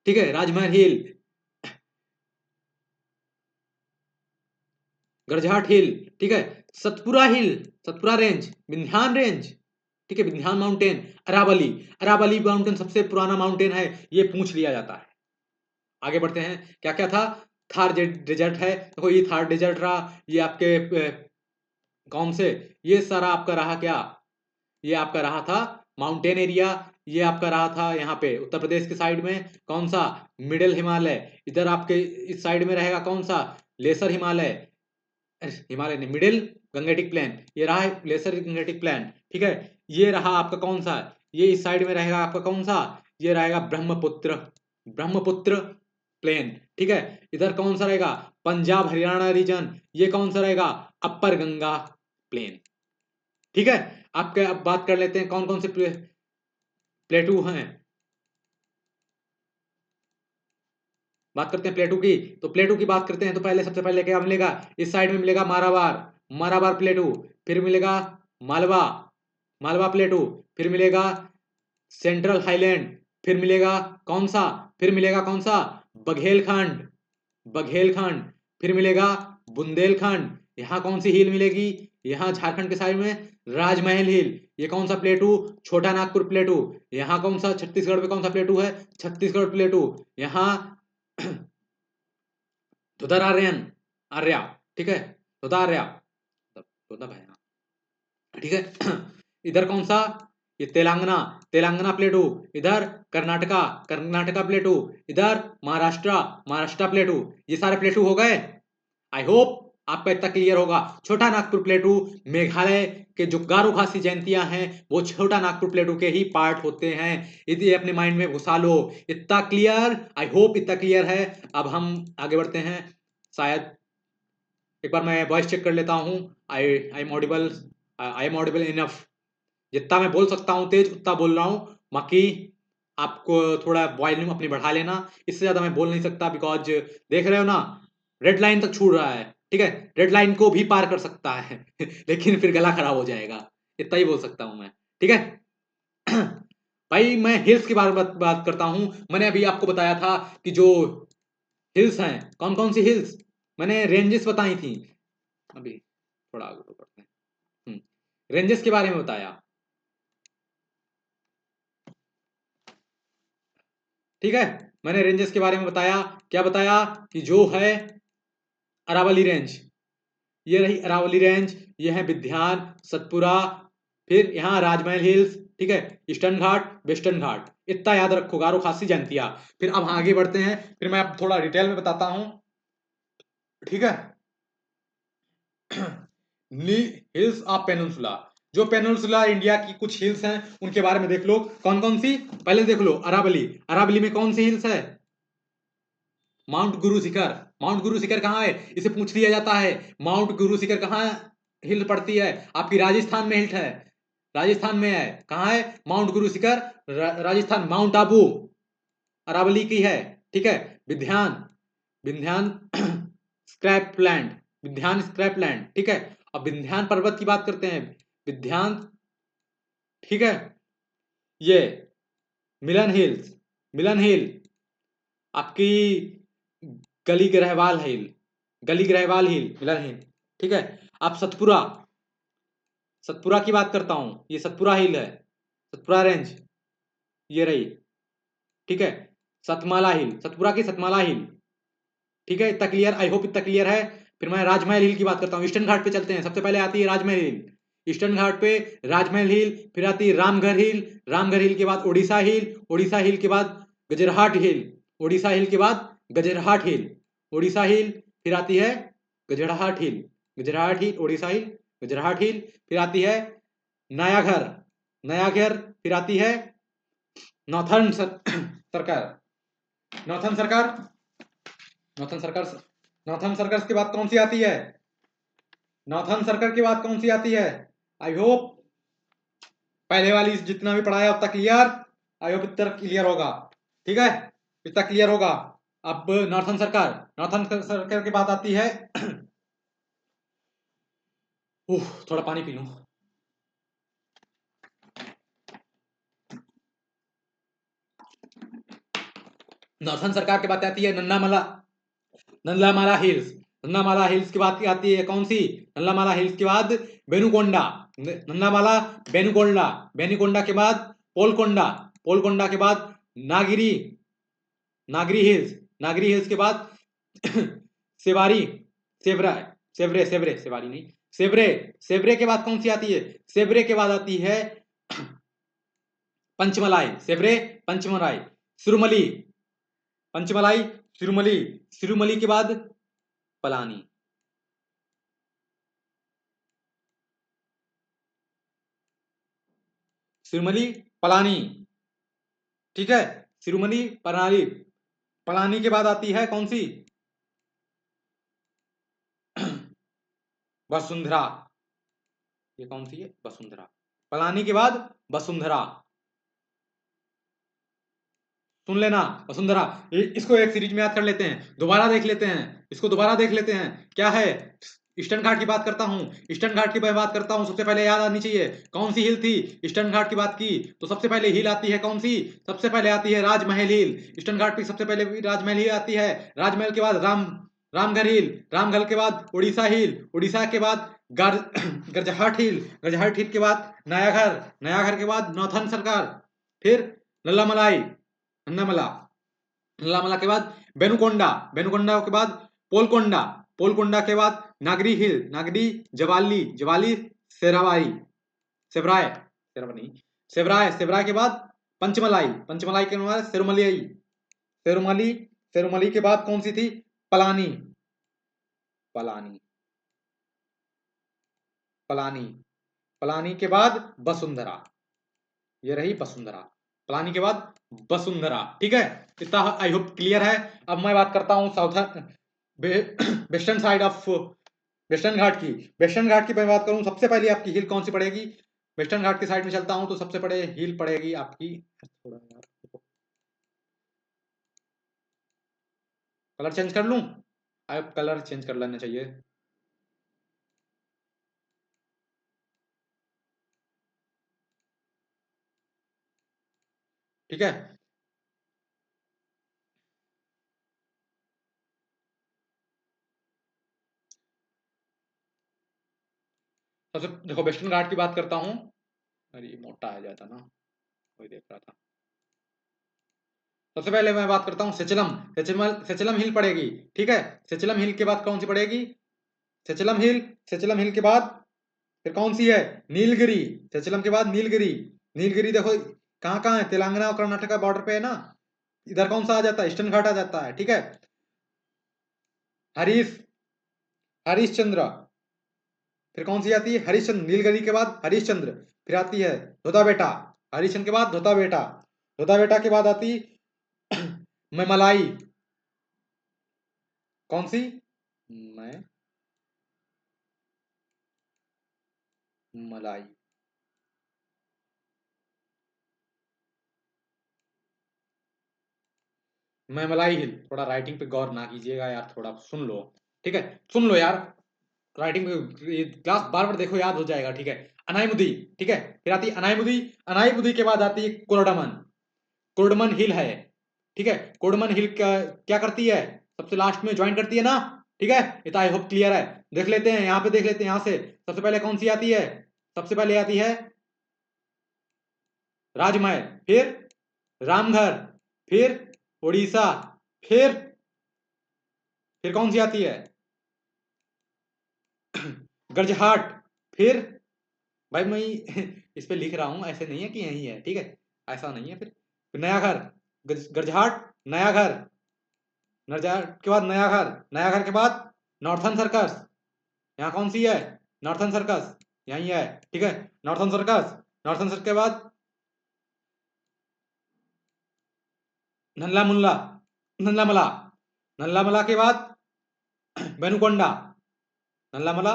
ठीक है, राजमहल हिल, गरजहाट हिल, ठीक है, सतपुरा हिल, सतपुरा रेंज, विंध्यान रेंज, ठीक है, विंध्यान माउंटेन, अरावली, अरावली माउंटेन सबसे पुराना माउंटेन है, ये पूछ लिया जाता है। आगे बढ़ते हैं, क्या क्या था, थार डेजर्ट है, देखो ये थार डेजर्ट रहा, ये आपके कौन से, ये सारा आपका रहा क्या, ये आपका रहा था माउंटेन एरिया, ये आपका रहा था यहाँ पे उत्तर प्रदेश के साइड में कौन सा, मिडिल हिमालय, इधर आपके इस साइड में रहेगा कौन सा, लेसर हिमालय, हिमालय नहीं, मिडिल गंगेटिक प्लेन, ये रहा लेसर गंगेटिक प्लेन, ठीक है, ये रहा आपका कौन सा, ये इस साइड में रहेगा आपका कौन सा, ये रहेगा ब्रह्मपुत्र, ब्रह्मपुत्र प्लेन, ठीक है, इधर कौन सा रहेगा, पंजाब हरियाणा रीजन, ये कौन सा रहेगा, अपर गंगा प्लेन, ठीक है। आपके अब बात कर लेते हैं कौन कौन से प्लेटू हैं, बात करते हैं प्लेटू की, तो प्लेटू की बात करते हैं तो पहले सबसे पहले क्या मिलेगा, इस साइड में मिलेगा माराबार, माराबार प्लेटू, फिर मिलेगा मालवा, मालवा प्लेटू, फिर मिलेगा सेंट्रल हाईलैंड, फिर मिलेगा कौन सा, फिर मिलेगा कौन सा, बघेलखंड, बघेलखंड, फिर मिलेगा बुंदेलखंड, यहाँ कौन सी हिल मिलेगी, यहाँ झारखंड के साइड में राजमहल हिल, ये कौन सा प्लेटू, छोटा नागपुर प्लेटू, यहाँ कौन सा छत्तीसगढ़ में कौन सा प्लेटू है, छत्तीसगढ़ प्लेटू, यहाँ धुतरार्यन, आर्या, ठीक है, धुतार्या, धुता भाई, ठीक है, इधर कौन सा, ये तेलंगाना, तेलंगाना प्लेटू, इधर कर्नाटका, कर्नाटका प्लेटू, इधर महाराष्ट्र, महाराष्ट्र प्लेटू, ये सारे प्लेटू हो गए। आई होप आपका इतना क्लियर होगा। छोटा नागपुर प्लेटू मेघालय के जो गारो खासी जयंतियां हैं वो छोटा नागपुर प्लेटू के ही पार्ट होते हैं, यदि अपने माइंड में घुसा लो। इतना क्लियर, आई होप इतना क्लियर है। अब हम आगे बढ़ते हैं, शायद एक बार मैं वॉइस चेक कर लेता हूँ। I I am audible, I am audible enough, जितना मैं बोल सकता हूँ तेज उतना बोल रहा हूँ, बाकी आपको थोड़ा वॉल्यूम अपनी बढ़ा लेना, इससे ज्यादा मैं बोल नहीं सकता, बिकॉज देख रहे हो ना रेड लाइन तक छू रहा है, ठीक है, रेड लाइन को भी पार कर सकता है लेकिन फिर गला खराब हो जाएगा, इतना ही बोल सकता हूँ मैं, ठीक है भाई मैं हिल्स के बारे में बात करता हूँ। मैंने अभी आपको बताया था कि जो हिल्स हैं, कौन कौन सी हिल्स, मैंने रेंजेस बताई थी, अभी थोड़ा आगे तो पढ़ते हैं, रेंजेस के बारे में बताया, ठीक है, मैंने रेंजेस के बारे में बताया, क्या बताया कि जो है अरावली रेंज, ये रही अरावली रेंज, ये है विंध्यान, सतपुरा, फिर यहाँ राजमहल हिल्स, ठीक है, ईस्टर्न घाट, वेस्टर्न घाट, इतना याद रखो, गारो खासी जयंतिया। फिर अब आगे बढ़ते हैं, फिर मैं अब थोड़ा डिटेल में बताता हूँ, ठीक है हिल्स ऑफ पेनिनसुला, जो पेनिनसुला इंडिया की कुछ हिल्स हैं उनके बारे में देख लो, कौन कौन सी, पहले देख लो अरावली, अरावली में कौन सी हिल्स है, माउंट गुरु शिखर, माउंट गुरु शिखर कहाँ है, इसे पूछ लिया जाता है, माउंट गुरु शिखर कहाँ हिल पड़ती है, आपकी राजस्थान में हिल है, राजस्थान में है, कहाँ है माउंट गुरु शिखर, राजस्थान, माउंट आबू अरावली की है, ठीक है, Vindhyan, Vindhyan scrap land, Vindhyan scrap land, ठीक है। अब विंध्यान पर्वत की बात करते हैं, विंध्यान, ठीक है, ये मिलन हिल्स, मिलन हिल, आपकी गली ग्रहवाल हिल, गली ग्रहवाल हिल, मिलन हिल, ठीक है। आप सतपुरा, सतपुरा की बात करता हूं, ये सतपुरा हिल है, सतपुरा रेंज, ये रही, ठीक है, सतमाला हिल, सतपुरा की सतमाला हिल, ठीक है, इतना क्लियर, आई होप इतना क्लियर है। फिर मैं राजमहल हिल की बात करता हूँ, ईस्टर्न घाट पे चलते हैं, सबसे पहले आती है राजमहल हिल, ईस्टर्न घाट पे राजमहल हिल, फिर आती है रामगढ़ हिल, रामगढ़ हिल के बाद उड़ीसा हिल, उड़ीसा हिल के बाद गजरहाट हिल, उड़ीसा हिल के बाद गजरहाट हिल, उड़ीसा हिल, फिर आती है गजरहाट हिल, गजरहाट हिल, उड़ीसा हिल, गजरहाट हिल, फिर आती है नयागढ़, नयागढ़, फिर आती है नॉर्थर्न सरकार, नॉर्थर्न सरकार, नॉर्थन सर्कस, नॉर्थन सर्कस की बात कौन सी आती है, नॉर्थन सर्कल की बात कौन सी आती है, आई होप पहले वाली जितना भी पढ़ाया उतना क्लियर, आई होप इतना क्लियर होगा, ठीक है, इतना क्लियर होगा। अब नॉर्थन सर्कल, नॉर्थन सर्कल की बात आती है थोड़ा पानी पी लूं, नॉर्थन सरकार की बात आती है नन्नामला, नंदलामाला हिल्स, नंदामाला हिल्स के बाद की आती है कौन सी? नंदामाला हिल्स के बाद बेनुकोंडा, नंदामाला, बेनुकोंडा, बेनुकोंडा के बाद पोलकोंडा, पोलकोंडा के बाद नागिरी, नागरी हिल्स, नागरी हिल्स के बाद सेवारी, सेवरा, सेवरे, सेवरे, सेवारी नहीं, सेवरे, सेवरे के बाद कौन सी आती है? सेवरे के बाद आती है पंचमलाई, सेवरे, पंचमलाई, सिरुमली, पंचमलाई, सिरुमली, सिरुमली के बाद पलानी, सिरुमली, पलानी, ठीक है, सिरुमली, पलानी, पलानी के बाद आती है कौन सी? वसुंधरा, ये कौन सी है? वसुंधरा, पलानी के बाद वसुंधरा, सुन लेना, वसुंधरा। इसको एक सीरीज में याद कर लेते हैं, दोबारा देख लेते हैं, इसको दोबारा देख लेते हैं। क्या है? ईस्टर्न घाट की बात करता हूं, ईस्टर्न घाट की मैं बात करता हूं, सबसे पहले याद आनी चाहिए कौन सी हिल थी? ईस्टर्न घाट की बात की तो सबसे पहले हिल आती है कौन सी? सबसे पहले आती है राजमहल हिल। ईस्टर्न घाट की सबसे पहले राजमहल हिल आती है। राजमहल के बाद रामगढ़ हिल, रामगढ़ के बाद उड़ीसा हिल, उड़ीसा के बाद गरजहट हिल, गरजहट हिल के बाद नयागढ़, नयागढ़ के बाद नौथन सरकार, फिर नल्लामलाई, नल्लामला, नल्लामला के बाद बेनुकोंडा, बेनुकोंडा के बाद पोलकोंडा, पोलकोंडा के बाद नागरी हिल, नागरी, जवाली, जवाली, सेरावाई, सेवराय, सेरावा नहीं, सेवराय, सेवराय के बाद पंचमलाई, पंचमलाई के बाद सेरुमली, सेरुमली, सेरुमली के बाद कौन सी थी? पलानी, पलानी, पलानी, पलानी के बाद वसुंधरा, ये रही वसुंधरा, पलानी के बाद वसुंधरा, ठीक है। इतना आई होप क्लियर है। अब मैं बात करता हूँ southern western side of western Ghat की। वेस्टर्न घाट की मैं बात करूं, सबसे पहले आपकी हिल कौन सी पड़ेगी? वेस्टर्न घाट की साइड में चलता हूं तो सबसे पहले हिल पड़ेगी आपकी, थोड़ा यार कलर चेंज कर लूं, अब कलर चेंज कर लेना चाहिए, ठीक है। सबसे देखो वेस्टर्न घाट की बात करता हूं, अरे मोटा आ जाता ना, वही देख रहा था। सबसे पहले मैं बात करता हूँ सेचलम, सेचलम हिल पड़ेगी, ठीक है। सेचलम हिल के बाद कौन सी पड़ेगी? सेचलम हिल, सेचलम हिल के बाद फिर कौन सी है? नीलगिरी, सेचलम के बाद नीलगिरी, नीलगिरी देखो कहाँ है? तेलंगाना और कर्नाटका बॉर्डर पे है ना, इधर कौन सा आ जाता है? ईस्टर्न घाट आ जाता है, ठीक है। हरीश, हरिश्चंद्र, फिर कौन सी आती है? हरिश्चंद्र, नीलगिरी के बाद हरिश्चंद्र, फिर आती है धोता बेटा, हरिश्चंद्र के बाद धोता बेटा, धोता बेटा के बाद आती मैं मलाई, कौन सी? मैं मलाई, मैं मलाई हिल, थोड़ा राइटिंग पे गौर ना कीजिएगा यार, थोड़ा सुन लो, ठीक है, सुन लो यार, राइटिंग पे क्लास बार बार देखो, याद हो जाएगा, ठीक है। अनाईमुदी, ठीक है, फिर आती है अनाईमुदी, अनाईमुदी के बाद आती है कोरडमन, कोरडमन हिल है, ठीक है। कोरडमन हिल क्या करती है? सबसे लास्ट में ज्वाइन करती है ना, ठीक है। इतना आई होप क्लियर है। देख लेते हैं यहाँ पे, देख लेते हैं यहाँ से, सबसे पहले कौन सी आती है? सबसे पहले आती है राजमहल, फिर रामगढ़, फिर उड़ीसा, फिर कौन सी आती है? गरजहाट, फिर भाई मैं इस पे लिख रहा हूं, ऐसे नहीं है कि यही है, ठीक है, ऐसा नहीं है। फिर नया घर, गरजहाट, नया घर, नरजाट के बाद नया घर, नया घर के बाद नॉर्थन सर्कस, यहाँ कौन सी है? नॉर्थन सर्कस, यही है, ठीक है। नॉर्थन सर्कस, नॉर्थन सर्कस के बाद नल्ला मुल्ला, नल्ला मला, नल्ला मला के बाद बेनुकोंडा, नल्ला मला,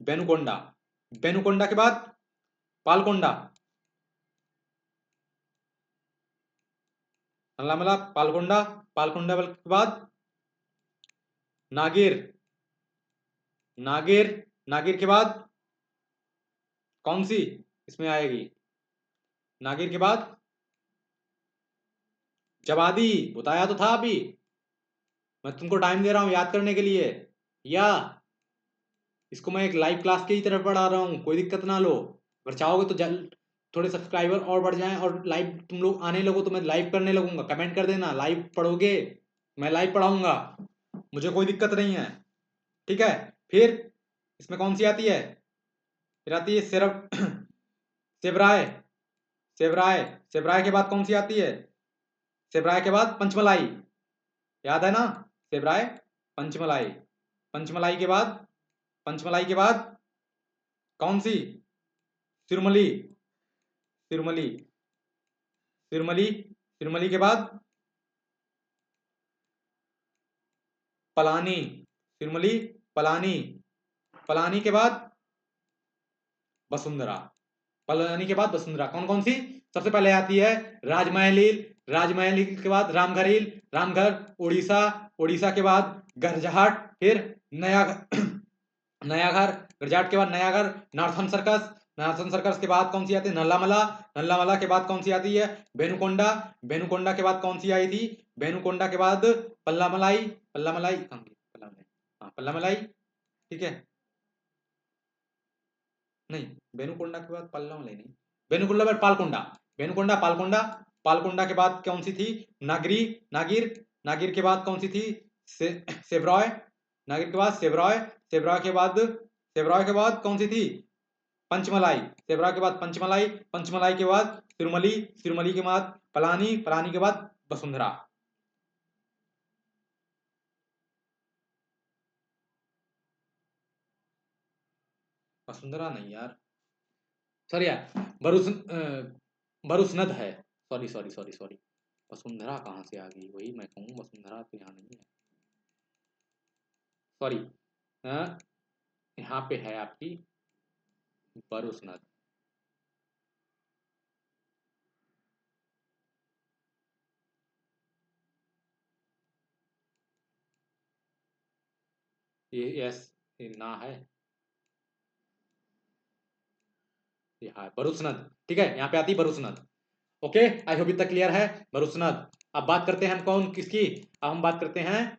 बेनुकोंडा, बेनुकोंडा के बाद पालकोंडा, नल्ला मला, पालकोंडा, पालकोंडा के बाद नागिर, नागिर, नागिर के बाद कौन सी इसमें आएगी? नागिर के बाद जवादी, बताया तो था अभी, मैं तुमको टाइम दे रहा हूं याद करने के लिए, या इसको मैं एक लाइव क्लास की तरफ पढ़ा रहा हूँ, कोई दिक्कत ना लो। अगर चाहोगे तो थोड़े सब्सक्राइबर और बढ़ जाएं और लाइव तुम लोग आने लगो तो मैं लाइव करने लगूंगा। कमेंट कर देना, लाइव पढ़ोगे मैं लाइव पढ़ाऊंगा, मुझे कोई दिक्कत नहीं है, ठीक है। फिर इसमें कौन सी आती है? फिर आती है सेवराय। सेवराय सेवराय के बाद कौन सी आती है? सेवराय के बाद पंचमलाई, याद है ना? सेवराय, पंचमलाई, पंचमलाई के बाद, पंचमलाई के बाद कौन सी? सिरमली, सिरमली, सिरमली, सिरमली के बाद पलानी, सिरमली, पलानी, पलानी के बाद वसुंधरा, पलानी के बाद वसुंधरा। कौन कौन सी? सबसे पहले आती है राजमहल हिल, राजमहल हिल के बाद रामघर हिल, रामघर उड़ीसा, उड़ीसा के बाद गरजाहट, फिर नया नया घर, गरजाहट के बाद नया घर, नार्थन सर्कस, नार्थन सर्कस के बाद कौन सी आती है? नल्लामला, नल्लामला के बाद कौन सी आती है? बेनुकोंडा, बेनुकोंडा के बाद कौन सी आई थी? बेनुकोंडा के बाद पल्लामलाई, पल्लामलाई कहाँ गई? पल्लामलाई, हाँ पल्लामलाई, ठीक है। नहीं, बेनुकोंडा के बाद पल्लामलाई नहीं, बेनुकोंडा के बाद पालकोंडा, बेनुकोंडा, पालकोंडा, पालकोंडा के बाद कौन सी थी? नागरी, नागिर, नागिर के बाद कौन सी थी? सेवरॉय, नागिर के बाद सेवरॉय, सेवरॉय के बाद, सेवरॉय के बाद कौन सी थी? पंचमलाई, सेवरॉय के बाद पंचमलाई, पंचमलाई के बाद सिरमली, सिरमली के बाद पलानी, पलानी के बाद वसुंधरा। वसुंधरा नहीं यार, सॉरी यार, बरुसनद है, sorry sorry sorry sorry. Vasundhara कहाँ से आ गई? वही मैं कहूँ, वसुंधरा तो यहाँ नहीं है, सॉरी। यहाँ पे है आपकी बरुसनद। ये यस, ये ना है, ये है बरुसनद, ठीक है। यहाँ पे आती है बरुसनद। ओके, आई होप इतना क्लियर है। बरुसनद। अब बात करते हैं हम कौन किसकी? अब हम बात करते हैं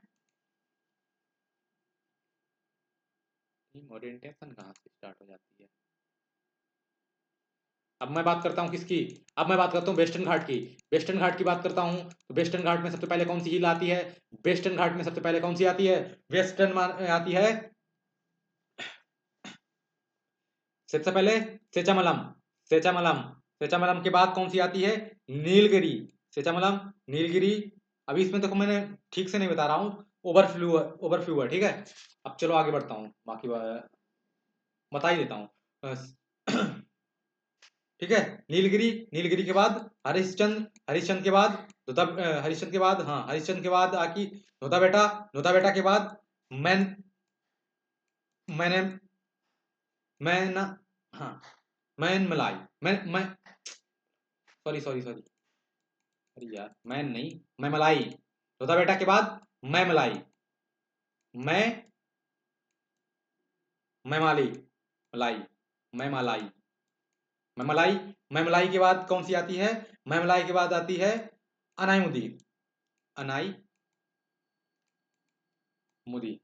ओरिएंटेशन कहाँ से स्टार्ट हो जाती है। अब मैं बात करता हूँ किसकी? अब मैं बात करता हूँ वेस्टर्न घाट की। वेस्टर्न घाट की बात करता हूँ तो वेस्टर्न घाट में सबसे पहले कौन सी हिल आती है? वेस्टर्न घाट में सबसे पहले कौन सी आती है? वेस्टर्न आती है सबसे पहले सेचामलम, सेचामलम, सेचामलम के बाद कौन सी आती है? नीलगिरी, सेचामलम, नीलगिरी। अभी इसमें देखो मैंने ठीक से नहीं बता रहा हूँ, ओवरफ्लू, ओवरफ्लू है, ठीक है। अब चलो आगे बढ़ता हूँ, बाकी बता ही देता हूँ। ठीक है, नीलगिरी, नीलगिरी के बाद हरिश्चंद्र, हरिश्चंद्र के बाद हरिश्चंद्र के बाद, हाँ हरिश्चंद्र के बाद आकी नोता बेटा, नोता बेटा के बाद मैन, मैंने, मैं ना, हाँ मैन मलाई, मैं सॉरी सॉरी सॉरी, अरे यार मैन नहीं, मैं मलाई। नोता बेटा के बाद मैं मलाई, मैं, मैं माली, मलाई, मैं मलाई, मैं मलाई, मैं मलाई के बाद कौन सी आती है? मैं मलाई के बाद आती है अनाई मुदी, अनाई मुदी,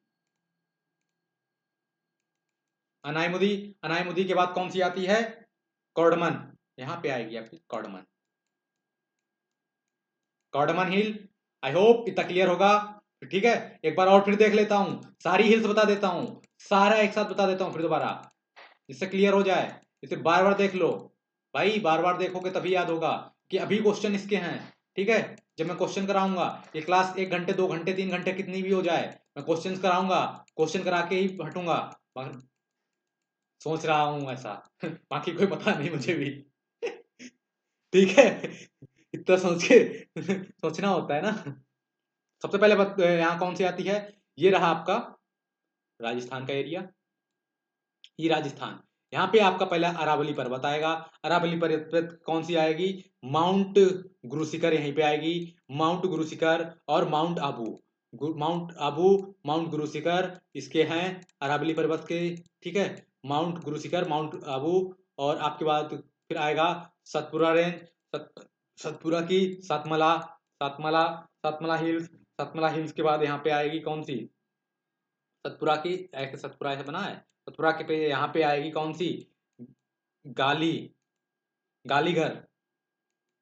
अनाईमुदी, अनाईमुदी के बाद कौन सी आती है? कॉर्डमन, यहां पे आएगी आपकी कॉर्डमन, कॉर्डमन हिल। आई होप इतना क्लियर होगा, ठीक है। एक बार और फिर देख लेता हूं, सारी हिल्स बता देता हूं, सारा एक साथ बता देता हूं फिर दोबारा, इससे क्लियर हो जाए। इसे बार बार देख लो भाई, बार बार देखोगे तभी याद होगा कि अभी क्वेश्चन इसके हैं, ठीक है। जब मैं क्वेश्चन कराऊंगा, ये क्लास 1 घंटे 2 घंटे 3 घंटे कितनी भी हो जाए, मैं क्वेश्चन कराऊंगा, क्वेश्चन करा के ही हटूंगा। सोच रहा हूं ऐसा। बाकी कोई पता नहीं मुझे भी। ठीक है, इतना सोच के सोचना होता है ना। सबसे पहले यहाँ कौन सी आती है? ये रहा आपका राजस्थान का एरिया, ये राजस्थान। यहाँ पे आपका पहला अरावली पर्वत आएगा। अरावली पर्वत कौन सी आएगी? माउंट गुरु शिखर यहीं पे आएगी, माउंट गुरु शिखर और mount Abu, mount Abu, mount Guru Shikhar इसके हैं अरावली पर्वत के, ठीक है। माउंट गुरु शिखर, माउंट आबू, और आपके बाद फिर आएगा सतपुरा रेंज, सतपुरा की सातमला, सातमला, सातमला हिल्स, सातमला हिल्स के बाद यहाँ पे आएगी कौन सी? सतपुरा की, ऐसे सतपुरा ऐसे बना है, सतपुरा के पे यहाँ पे आएगी कौन सी, गाली, गालीघर,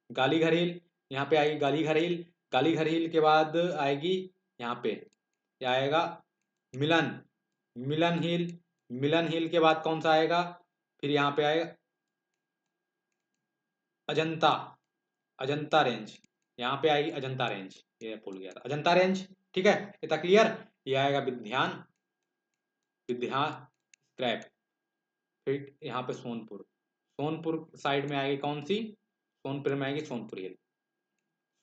गालीघर हिल, यहाँ पे आएगी गालीघर हिल, गालीघर हिल के बाद आएगी यहाँ पे क्या आएगा, मिलन, मिलन हिल, मिलन हिल के बाद कौन सा आएगा, फिर यहाँ पे आएगा अजंता, अजंता रेंज, यहाँ पे आएगी अजंता रेंज, ये भूल गया था, अजंता रेंज। ठीक है, इतना क्लियर। ये आएगा विध्यान, विध्या स्क्रैप, फिर यहाँ पे सोनपुर, सोनपुर साइड में आएगी कौन सी, सोनपुर में आएगी सोनपुर हिल,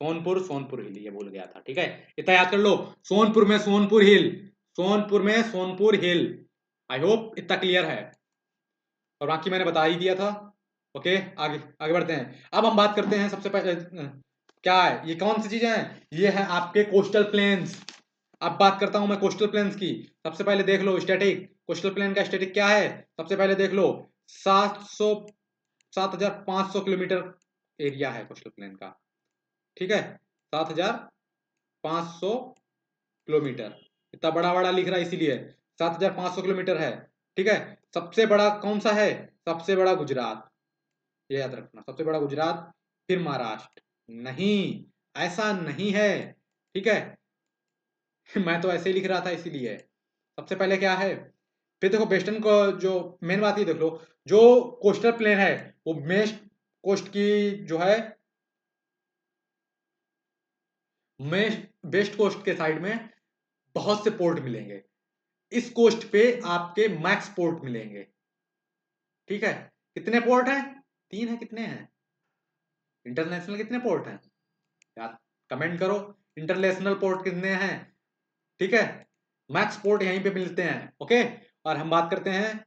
सोनपुर, सोनपुर हिल, ये भूल गया था। ठीक है, इतना याद कर लो, सोनपुर में सोनपुर हिल, सोनपुर में सोनपुर हिल। आई होप इतना क्लियर है, और बाकी मैंने बता ही दिया था। ओके, आगे आगे बढ़ते हैं। अब हम बात करते हैं सबसे पहले क्या है, ये कौन सी चीजें हैं, ये है आपके कोस्टल प्लेन्स। अब बात करता हूं मैं कोस्टल प्लेन्स की। सबसे पहले देख लो स्टैटिक, कोस्टल प्लेन का स्टैटिक क्या है, सबसे पहले देख लो 7500 किलोमीटर एरिया है कोस्टल प्लेन का। ठीक है, 7500 किलोमीटर, इतना बड़ा बड़ा लिख रहा है इसीलिए 7500 किलोमीटर है। ठीक है, सबसे बड़ा कौन सा है, सबसे बड़ा गुजरात, ये याद रखना, सबसे बड़ा गुजरात, फिर महाराष्ट्र। नहीं, ऐसा नहीं है। ठीक है मैं तो ऐसे ही लिख रहा था इसीलिए, सबसे पहले क्या है, फिर देखो वेस्टर्न को, जो मेन बात ये देख लो, जो कोस्टल प्लेन है वो वेस्ट कोस्ट की जो है, वेस्ट कोस्ट के साइड में बहुत से पोर्ट मिलेंगे, इस कोस्ट पे आपके मैक्स पोर्ट मिलेंगे। ठीक है, कितने पोर्ट हैं, 3 है, कितने हैं इंटरनेशनल, कितने पोर्ट हैं यार, कमेंट करो, इंटरनेशनल पोर्ट कितने हैं। ठीक है, मैक्स पोर्ट यहीं पे मिलते हैं। ओके, और हम बात करते हैं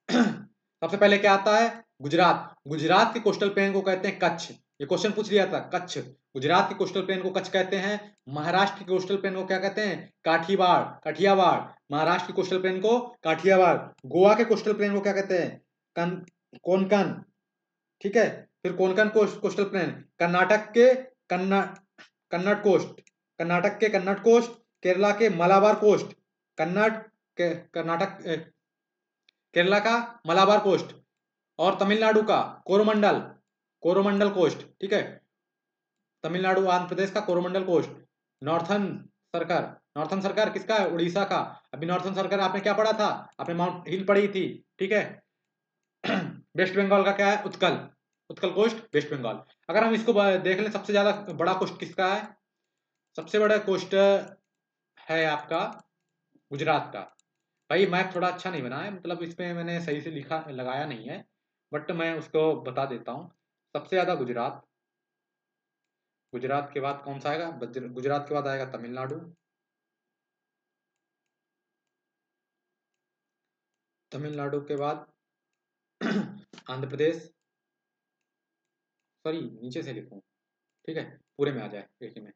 सबसे पहले क्या आता है, गुजरात, गुजरात के कोस्टल प्लेन को कहते हैं कच्छ, ये क्वेश्चन पूछ लिया था, कच्छ, गुजरात के कोस्टल प्लेन को कच्छ कहते हैं। महाराष्ट्र के कोस्टल प्लेन को क्या कहते हैं, काठीवाड़, काठियावाड़, महाराष्ट्र के कोस्टल प्लेन को काठियावाड़। गोवा के कोस्टल प्लेन को क्या कहते हैं, कोंकण। ठीक है, फिर कोंकण कोस्टल प्लेन, कर्नाटक के कन्नड़ कोस्ट, कर्नाटक के कन्नड़ कोस्ट, केरला के मलाबार कोस्ट, कर्नाटक केरला का मलाबार कोस्ट, और तमिलनाडु का कोरोमंडल, कोरोमंडल कोस्ट। ठीक है, तमिलनाडु आंध्र प्रदेश का Coromandel coast. Northern circle, northern circle किसका है, उड़ीसा का। अभी नॉर्थन सर्कल आपने क्या पढ़ा था, आपने माउंट हिल पढ़ी थी। ठीक है वेस्ट बंगाल का क्या है, उत्कल, उत्कल कोस्ट, वेस्ट बंगाल। अगर हम इसको देख लें, सबसे ज्यादा बड़ा कोस्ट किसका है, सबसे बड़ा कोस्ट है आपका गुजरात का। भाई मैप थोड़ा अच्छा नहीं बना है, मतलब इसमें मैंने सही से लिखा लगाया नहीं है, बट मैं उसको बता देता हूँ। सबसे ज्यादा गुजरात, गुजरात के बाद कौन सा आएगा, गुजरात के बाद आएगा तमिलनाडु, तमिलनाडु के बाद आंध्र प्रदेश, सॉरी नीचे से लिखूं, ठीक है पूरे में आ जाए एक ही में।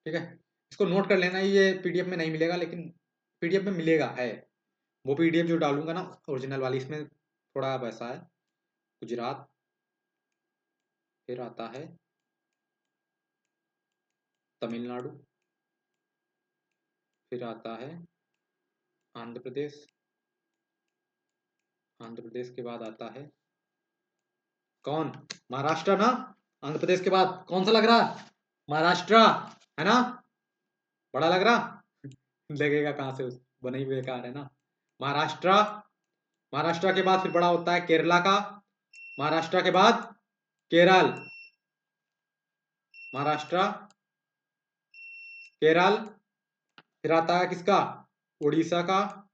ठीक है, इसको नोट कर लेना, ये पीडीएफ में नहीं मिलेगा, लेकिन पीडीएफ में मिलेगा है, वो पीडीएफ जो डालूंगा ना ओरिजिनल वाली, इसमें थोड़ा वैसा है। गुजरात, फिर आता है तमिलनाडु, फिर आता है आंध्र प्रदेश, आंध्र प्रदेश के बाद आता है कौन, महाराष्ट्र ना। आंध्र प्रदेश के बाद कौन सा लग रहा, महाराष्ट्र है ना, बड़ा लग रहा लगेगा कहां से, बने ही बेकार है ना। महाराष्ट्र, महाराष्ट्र के बाद फिर बड़ा होता है केरला का, महाराष्ट्र के बाद केरल, महाराष्ट्र, केरल, फिर आता है किसका, उड़ीसा का,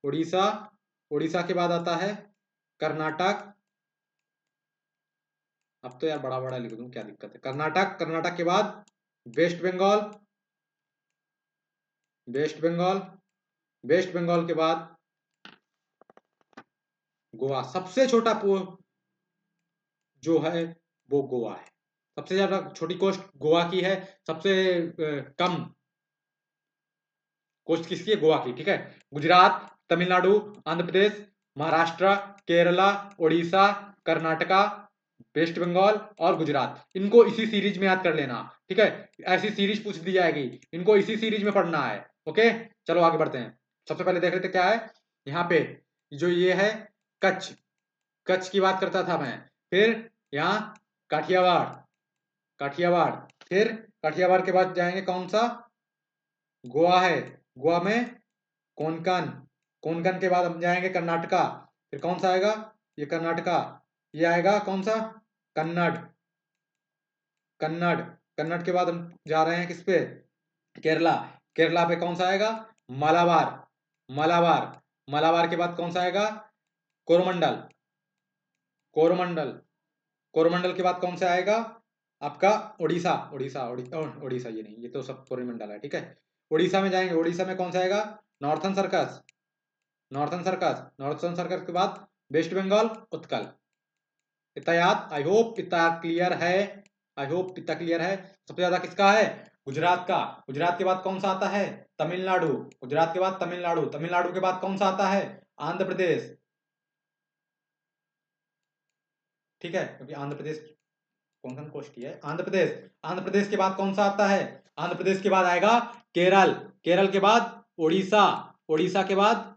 उड़ीसा, उड़ीसा के बाद आता है कर्नाटक। अब तो यार बड़ा बड़ा लिख दूं, क्या दिक्कत है, कर्नाटक, कर्नाटक के बाद West Bengal, West Bengal, West Bengal के बाद गोवा। सबसे छोटा जो है वो गोवा है, सबसे ज्यादा छोटी कोस्ट गोवा की है, सबसे कम कोस्ट किसकी है, गोवा की। ठीक है, गुजरात, तमिलनाडु, आंध्र प्रदेश, महाराष्ट्र, केरला, उड़ीसा, कर्नाटका, वेस्ट बंगाल और गुजरात, इनको इसी सीरीज में याद कर लेना। ठीक है, ऐसी सीरीज पूछ दी जाएगी, इनको इसी सीरीज में पढ़ना है। ओके, चलो आगे बढ़ते हैं। सबसे पहले देख लेते क्या है यहाँ पे। जो ये है कच्छ, कच्छ की बात करता था मैं। फिर यहाँ काठियावाड़, काठियावाड़। फिर काठियावाड़ के बाद जाएंगे कौन सा, गोवा है, गोवा में कोंकण, कोंकण के बाद हम जाएंगे कर्नाटका। फिर कौन सा आएगा, ये कर्नाटका। ये आएगा कौन सा, कन्नड़, कन्नड़। कन्नड़ के बाद हम जा रहे हैं किस पे, केरला। केरला पे कौन सा आएगा, मालाबार, मालाबार। मालाबार के बाद कौन सा आएगा, कोरोमंडल, कोरोमंडल। कोरोमंडल के बाद कौन सा आएगा आपका, उड़ीसा, उड़ीसा, उड़ीसा ये नहीं, ये तो सब कोरोमंडल है, ठीक है। उड़ीसा में जाएंगे, उड़ीसा में कौन सा आएगा, northern circus, northern circus. Northern circus के बाद वेस्ट बंगाल, उत्कल। इतना याद, आई होप इतना क्लियर है, आई होप इतना क्लियर है। सबसे ज्यादा किसका है, गुजरात का। गुजरात के बाद कौन सा आता है, तमिलनाडु। गुजरात के बाद तमिलनाडु, तमिलनाडु के बाद कौन सा आता है, आंध्र प्रदेश, ठीक है, क्योंकि आंध्र प्रदेश कौन कोष्ठी है, आंध्र प्रदेश। आंध्र प्रदेश के बाद कौन सा आता है, आंध्र प्रदेश के बाद आएगा केरल। केरल के बाद उड़ीसा, उड़ीसा के बाद,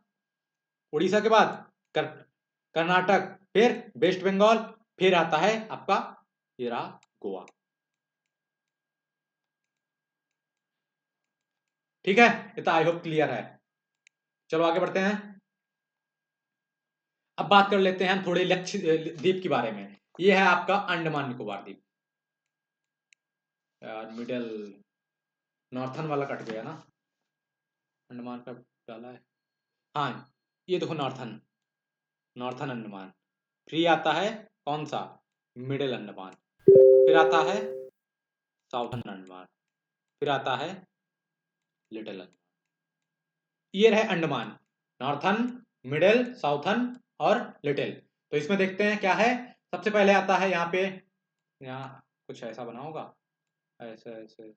उड़ीसा के बाद कर, कर्नाटक। फिर वेस्ट बंगाल। फिर आता है आपका ये रहा गोवा, ठीक है। इतना आई होप क्लियर है। चलो आगे बढ़ते हैं। अब बात कर लेते हैं हम थोड़े लक्षद्वीप के बारे में। ये है आपका अंडमान निकोबार द्वीप। यार मिडल, नॉर्थन वाला कट गया ना, अंडमान का डाला है। हाँ, ये देखो नॉर्थन, नॉर्थन अंडमान। फिर आता है कौन सा, मिडिल अंडमान। फिर आता है साउथर्न अंडमान। फिर आता है लिटिल अंडमान। ये रहे अंडमान, नॉर्थन, मिडिल, साउथर्न और लिटिल। तो इसमें देखते हैं क्या है। सबसे पहले आता है यहाँ पे, यहाँ कुछ ऐसा बना होगा, ऐसे ऐसे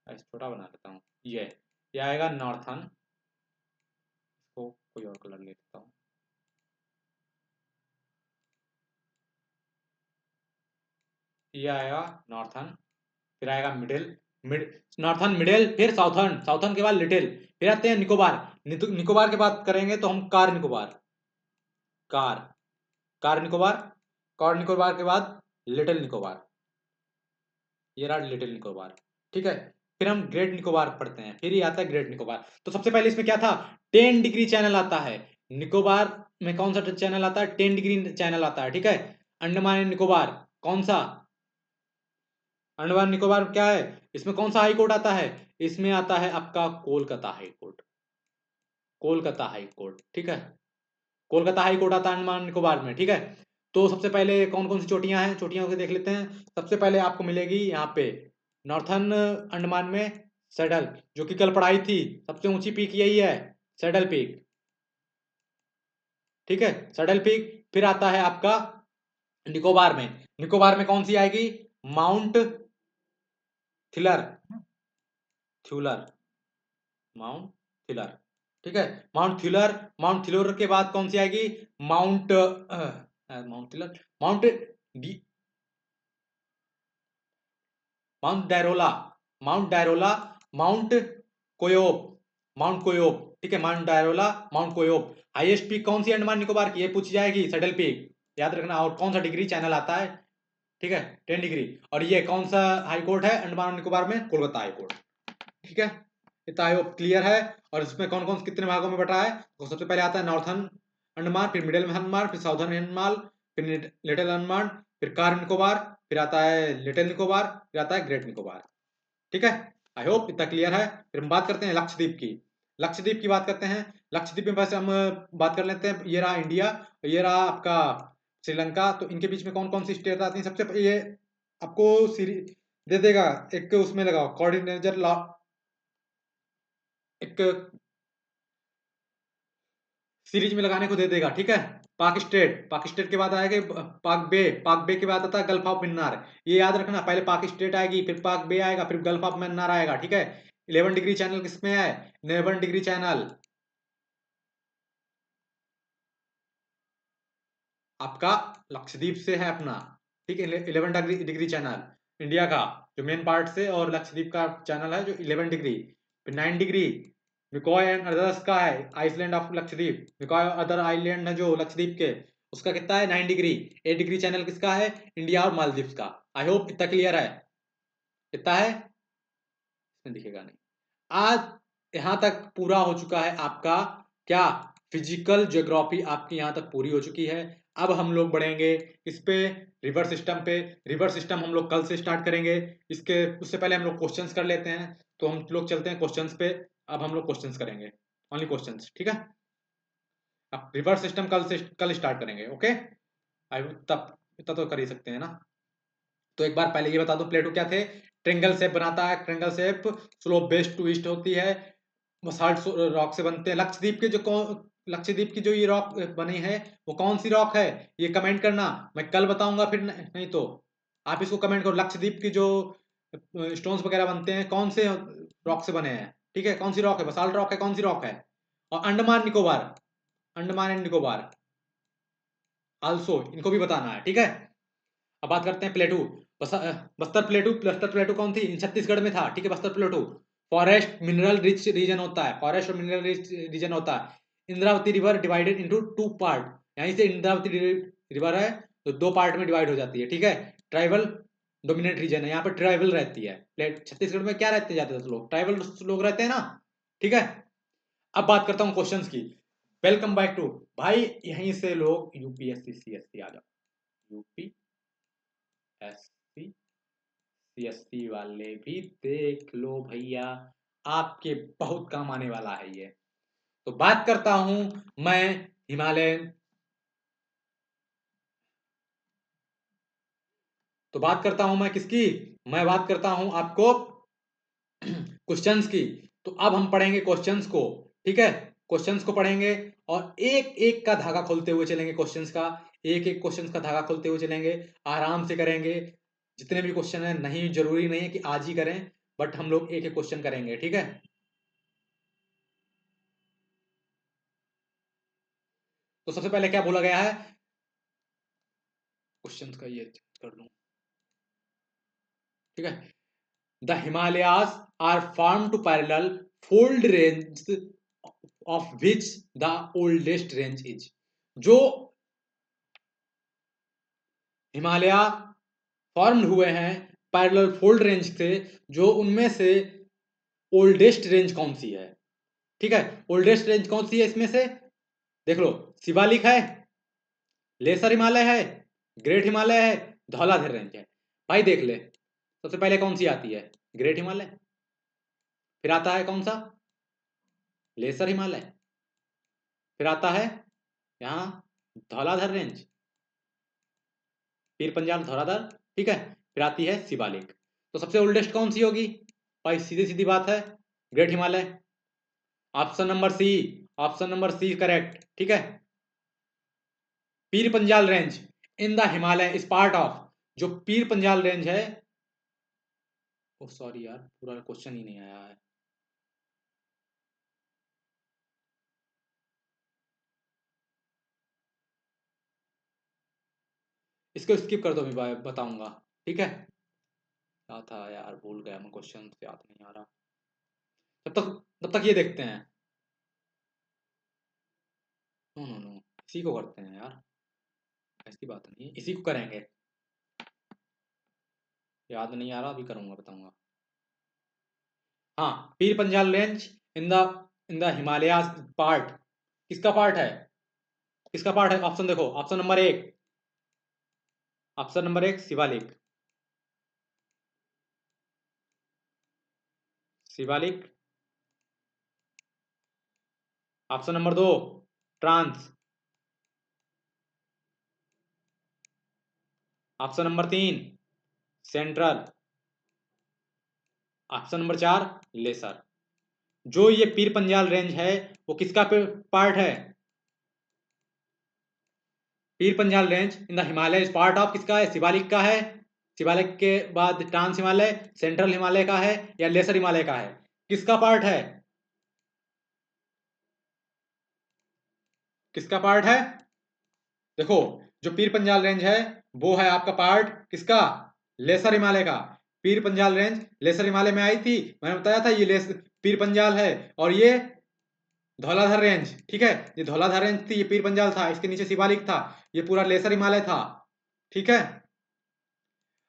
ऐसे छोटा बना लेता हूँ। ये आएगा नॉर्थन, इसको कोई और कलर ले लेता हूँ। ये आएगा नॉर्थन, फिर आएगा मिडिल, नॉर्थन मिडिल, फिर साउथर्न, साउथर्न के बाद लिटिल। फिर आते हैं निकोबार। निकोबार की बात करेंगे तो हम car Nicobar, car, car Nicobar. Car Nicobar के बाद लिटिल निकोबार, ये रहा लिटिल निकोबार, ठीक है। फिर हम ग्रेट निकोबार पढ़ते हैं, फिर ये आता है ग्रेट निकोबार। तो सबसे पहले इसमें क्या था, 10 डिग्री चैनल आता है। निकोबार में कौन सा चैनल आता है, 10 डिग्री चैनल आता है, ठीक है। अंडमान एंड निकोबार कौन सा, अंडमान निकोबार क्या है, इसमें कौन सा हाई कोर्ट आता है, इसमें आता है आपका Kolkata high court, Kolkata high court, ठीक है। कोलकाता हाई कोर्ट आता है अंडमान निकोबार में, ठीक है। तो सबसे पहले कौन कौन सी चोटियां हैं, चोटियां को देख लेते हैं। सबसे पहले आपको मिलेगी यहाँ पे नॉर्थन अंडमान में सैडल, जो कि कल पढ़ाई थी, सबसे ऊंची पीक यही है, सैडल पीक, ठीक है, सैडल पीक। फिर आता है आपका निकोबार में, निकोबार में कौन सी आएगी, माउंट थिलर, थ्यूलर, माउंट थिलर, ठीक है। माउंट थिलर, माउंट थिलर के बाद कौन सी आएगी, mount mount Thuillier, mount mount Diavolo, mount Diavolo, mount Koyob, mount Koyob, ठीक है। Mount Diavolo, mount Koyob. Highest peak कौन सी अंडमान निकोबार की, ये पूछी जाएगी, सैडल पीक, याद रखना। और कौन सा डिग्री चैनल आता है, ठीक है, 10 डिग्री। और ये कौन सा हाई कोर्ट है अंडमान निकोबार में, कोलकाता हाई कोर्ट, ठीक है। इतना आई होप क्लियर है। और इसमें कौन कौन कितने भागों में बटा है, तो सबसे पहले आता है नॉर्थन अंडमान, फिर मिडिल अंडमान, फिर साउथर्न अंडमान, फिर लिटिल अंडमान, फिर कार निकोबार, फिर आता है लिटिल निकोबार, फिर आता है ग्रेट निकोबार, ठीक है। आई होप इतना क्लियर है। फिर हम बात करते हैं लक्षद्वीप की, लक्षद्वीप की बात करते हैं। लक्षद्वीप में बस हम बात कर लेते हैं। ये रहा इंडिया, ये रहा आपका श्रीलंका। तो इनके बीच में कौन कौन सी स्टेट आती है, सबसे पहले ये आपको सीरीज दे देगा, एक उसमें लगाओ कोऑर्डिनेटर, एक सीरीज में लगाने को दे देगा, ठीक है। पाक स्टेट, पाक स्टेट के बाद आएगा पाक बे, पाक बे के बाद आता है गल्फ ऑफ मन्नार। ये याद रखना, पहले पाक स्टेट आएगी, फिर पाक बे आएगा, फिर गल्फ ऑफ मन्नार आएगा, ठीक है। 11 डिग्री चैनल किसमें है, 11 डिग्री चैनल आपका लक्षद्वीप से है अपना, ठीक है। 11 डिग्री चैनल इंडिया का जो मेन पार्ट से, और लक्षद्वीप का चैनल है जो 11 डिग्री। फिर 9 डिग्री मिकॉय एंड अदर्स का है, island of Lakshadweep, Minicoy other island है जो लक्षद्वीप के, उसका कितना है 9 डिग्री। 8 डिग्री चैनल किसका है, इंडिया और मालदीव्स का। आई होप इतना क्लियर है, इतना है, इसमें दिखेगा नहीं। आज यहां तक पूरा हो चुका है आपका क्या, फिजिकल ज्योग्राफी आपकी यहां तक पूरी हो चुकी है। अब हम लोग बढ़ेंगे इस पे, रिवर सिस्टम पे। रिवर सिस्टम हम लोग कल से स्टार्ट करेंगे। इसके उससे पहले हम लोग क्वेश्चंस कर लेते हैं, तो हम लोग चलते हैं क्वेश्चंस पे। अब हम लोग क्वेश्चंस करेंगे, ओनली क्वेश्चंस, ठीक है। अब रिवर सिस्टम कल स्टार्ट करेंगे, ओके। आई तब इतना तो कर ही सकते हैं ना। तो एक बार पहले ये बता दो, प्लेटो क्या थे, ट्रेंगल शेप बनाता है, triangle shape, slope west to east होती है, बसाल्ट रॉक से बनते हैं। लक्षद्वीप की जो ये रॉक बनी है वो कौन सी रॉक है, ये कमेंट करना, मैं कल बताऊंगा। फिर नहीं तो आप इसको कमेंट करो, लक्षद्वीप की जो स्टोन्स वगैरह बनते हैं कौन से रॉक से बने हैं, ठीक है। कौन सी रॉक है, बसाल्ट रॉक है, कौन सी रॉक है। और अंडमान निकोबार, अंडमान एंड निकोबार आल्सो, इनको भी बताना है, ठीक है। अब बात करते हैं प्लेटू। बस्तर प्लेटू कौन थी, छत्तीसगढ़ में था, ठीक है। Bastar प्लेटू forest mineral rich region होता है, फॉरेस्ट और मिनरल रिच रीजन होता है। Indravati river divided into 2 part, यहीं से इंद्रावती रिवर है तो 2 पार्ट में डिवाइड हो जाती है, ठीक है। ट्राइबल डोमिनेट रीजन है, यहाँ पर ट्राइबल रहती है। छत्तीसगढ़ में क्या रहते जाते लोग, ट्राइबल लोग रहते हैं ना, ठीक है। अब बात करता हूँ क्वेश्चंस की। वेलकम बैक टू, भाई यहीं से लोग यूपीएससी सीएससी आ जाओ, यूपी एससी सीएससी वाले भी देख लो भैया, आपके बहुत काम आने वाला है ये। तो बात करता हूं मैं हिमालयन, तो बात करता हूं मैं किसकी, मैं बात करता हूं आपको क्वेश्चंस की। तो अब हम पढ़ेंगे क्वेश्चंस को, ठीक है। क्वेश्चंस को पढ़ेंगे और एक एक का धागा खोलते हुए चलेंगे, क्वेश्चंस का एक एक क्वेश्चंस का धागा खोलते हुए चलेंगे, आराम से करेंगे। जितने भी क्वेश्चन है, नहीं जरूरी नहीं है कि आज ही करें, बट हम लोग एक एक क्वेश्चन करेंगे, ठीक है। तो सबसे पहले क्या बोला गया है, क्वेश्चंस का ये कर लूं, ठीक है। The Himalayas are form two parallel fold range of which the oldest range is. जो हिमालय फॉर्म्ड हुए हैं पैरेलल फोल्ड रेंज से, जो उनमें से ओल्डेस्ट रेंज कौन सी है, ठीक है। ओल्डेस्ट रेंज कौन सी है इसमें से, देख लो, शिवालिक है, लेसर हिमालय है, ग्रेट हिमालय है, धौलाधर रेंज है। भाई देख ले, सबसे पहले कौन सी आती है, ग्रेट हिमालय, फिर आता है कौन सा, लेसर हिमालय, फिर आता है यहाँ धौलाधर रेंज, पीर पंजाल धौलाधर, ठीक है। फिर आती है शिवालिक। तो सबसे ओल्डेस्ट कौन सी होगी, भाई सीधी सीधी बात है, great Himalaya. Option number C, option number C correct, ठीक है। Pir Panjal range in the Himalaya is part of, जो पीर पंजाल रेंज है, ओ सॉरी यार, पूरा क्वेश्चन ही नहीं आया है। इसको स्किप कर दो, मैं बताऊंगा, ठीक है। क्या था यार, भूल गया मैं, क्वेश्चन याद नहीं आ रहा। तब तक ये देखते हैं। नो नो नो, इसी को करते हैं यार, ऐसी बात नहीं है, इसी को करेंगे। याद नहीं आ रहा, अभी करूंगा, बताऊंगा। हाँ, पीर Panjal range in the Himalaya part, किसका पार्ट है, किसका पार्ट है, ऑप्शन देखो, ऑप्शन नंबर एक शिवालिक, शिवालिक। ऑप्शन नंबर दो ट्रांस, ऑप्शन नंबर तीन सेंट्रल, ऑप्शन नंबर चार लेसर। जो ये पीर पंजाल रेंज है वो किसका पार्ट है, Pir Panjal range in the Himalaya is part of, किसका है, शिवालिक का है। शिवालिक के बाद ट्रांस हिमालय, सेंट्रल हिमालय का है या लेसर हिमालय का है, किसका पार्ट है, किसका पार्ट है। देखो, जो पीर पंजाल रेंज है वो है आपका पार्ट किसका, लेसर हिमालय का। पीर पंजाल रेंज लेसर हिमालय में आई थी, मैंने बताया था ये पीर पंजाल है, और ये धौलाधार रेंज, ठीक है, ये धौलाधार रेंज थी, ये पीर पंजाल था, इसके नीचे शिवालिक था, ये पूरा लेसर हिमालय था, ठीक है।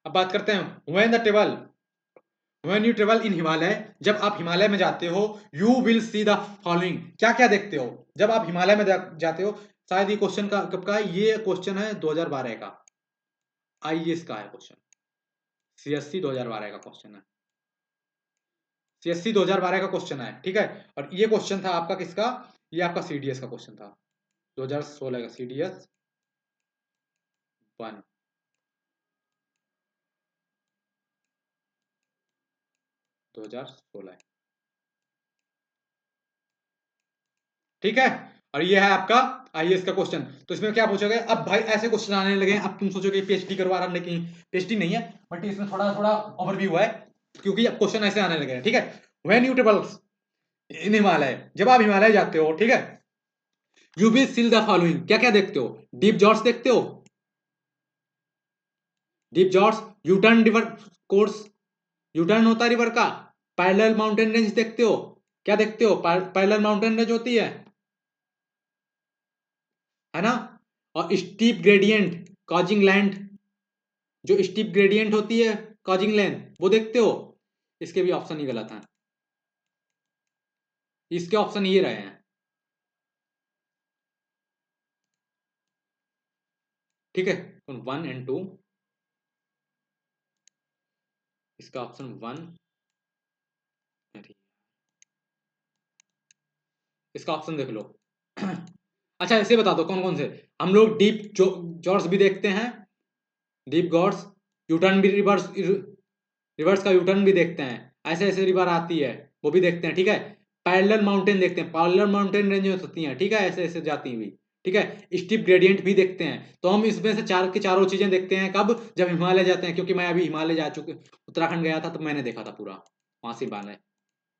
अब बात करते हैं when the table, when you travel in Himalaya, जब आप हिमालय में जाते हो, you will see the following, क्या क्या देखते हो जब आप हिमालय में जाते हो। शायद ये क्वेश्चन का कब का है, ये क्वेश्चन है 2012 का, आईएएस का है क्वेश्चन, सीएससी 2012 का क्वेश्चन है, सीएससी 2012 का क्वेश्चन है, ठीक है। और ये क्वेश्चन था आपका किसका, ये आपका सीडीएस का क्वेश्चन था, 2016 का सीडीएस 1, 2016, ठीक है। और ये है आपका आईएएस का क्वेश्चन। तो इसमें क्या पूछोगे, अब भाई ऐसे क्वेश्चन आने लगे, अब तुम सोचोगे पीएचडी करवा रहा, लेकिन पीएचडी नहीं है, बट इसमें थोड़ा थोड़ा ओवरव्यू है, क्योंकि अब क्वेश्चन ऐसे आने लगे हैं, ठीक है। When you travels in Himalaya, जब आप हिमालय जाते हो, ठीक है, you will see the following, क्या क्या देखते हो, डीप जॉर्ज देखते हो, deep George, U turn river course, U turn होता है रिवर का, पैरेलल माउंटेन रेंज देखते हो, क्या देखते हो, पैरेलल माउंटेन रेंज होती है ना, और स्टीप ग्रेडियंट कॉजिंग लैंड, जो स्टीप ग्रेडियंट होती है कॉजिंग लैंड, वो देखते हो। इसके भी ऑप्शन ही गलत हैं, इसके ऑप्शन ये रहे हैं, ठीक है। 1 एंड 2, इसका ऑप्शन 1, इसका ऑप्शन देख लो। अच्छा इसे बता दो कौन कौन से, हम लोग डीप जॉर्ज भी देखते हैं, डीप गॉर्ड्स, यूटर्न भी, रिवर्स रिवर्स का यूटर्न भी देखते हैं, ऐसे ऐसे रिवर आती है वो भी देखते हैं, ठीक है। पैरेलल माउंटेन देखते हैं, पैरेलल माउंटेन रेंज होती हैं, ठीक है, ऐसे ऐसे जाती हुई, ठीक है। स्टीप ग्रेडियंट भी देखते हैं। तो हम इसमें से चार की चारों चीजें देखते हैं कब, जब हिमालय जाते हैं, क्योंकि मैं अभी हिमालय जा चुके, उत्तराखंड गया था तो मैंने देखा था पूरा वहां से हिमालय,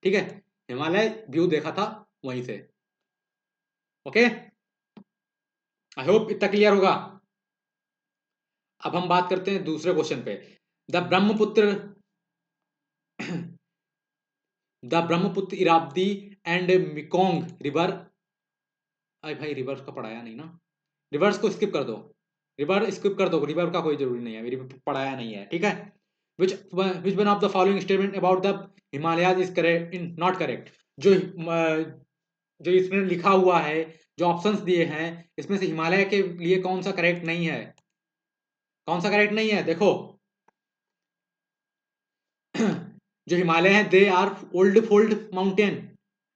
ठीक है, हिमालय व्यू देखा था वहीं से, ओके। आई होप इतना क्लियर होगा। अब हम बात करते हैं दूसरे क्वेश्चन पे, the Brahmaputra the Brahmaputra, Irrawaddy and Mekong river, अरे भाई रिवर्स का पढ़ाया नहीं ना, रिवर्स को स्किप कर दो, रिवर स्किप कर दो, रिवर का कोई जरूरी नहीं है, मेरी पढ़ाया नहीं है, ठीक है। Which which one of the following statement about the Himalayas is correct, in not correct, जो जो इसमें लिखा हुआ है, जो ऑप्शंस दिए हैं, इसमें से हिमालय के लिए कौन सा करेक्ट नहीं है, कौन सा करेक्ट नहीं है, देखो। जो हिमालय है they are old fold mountain,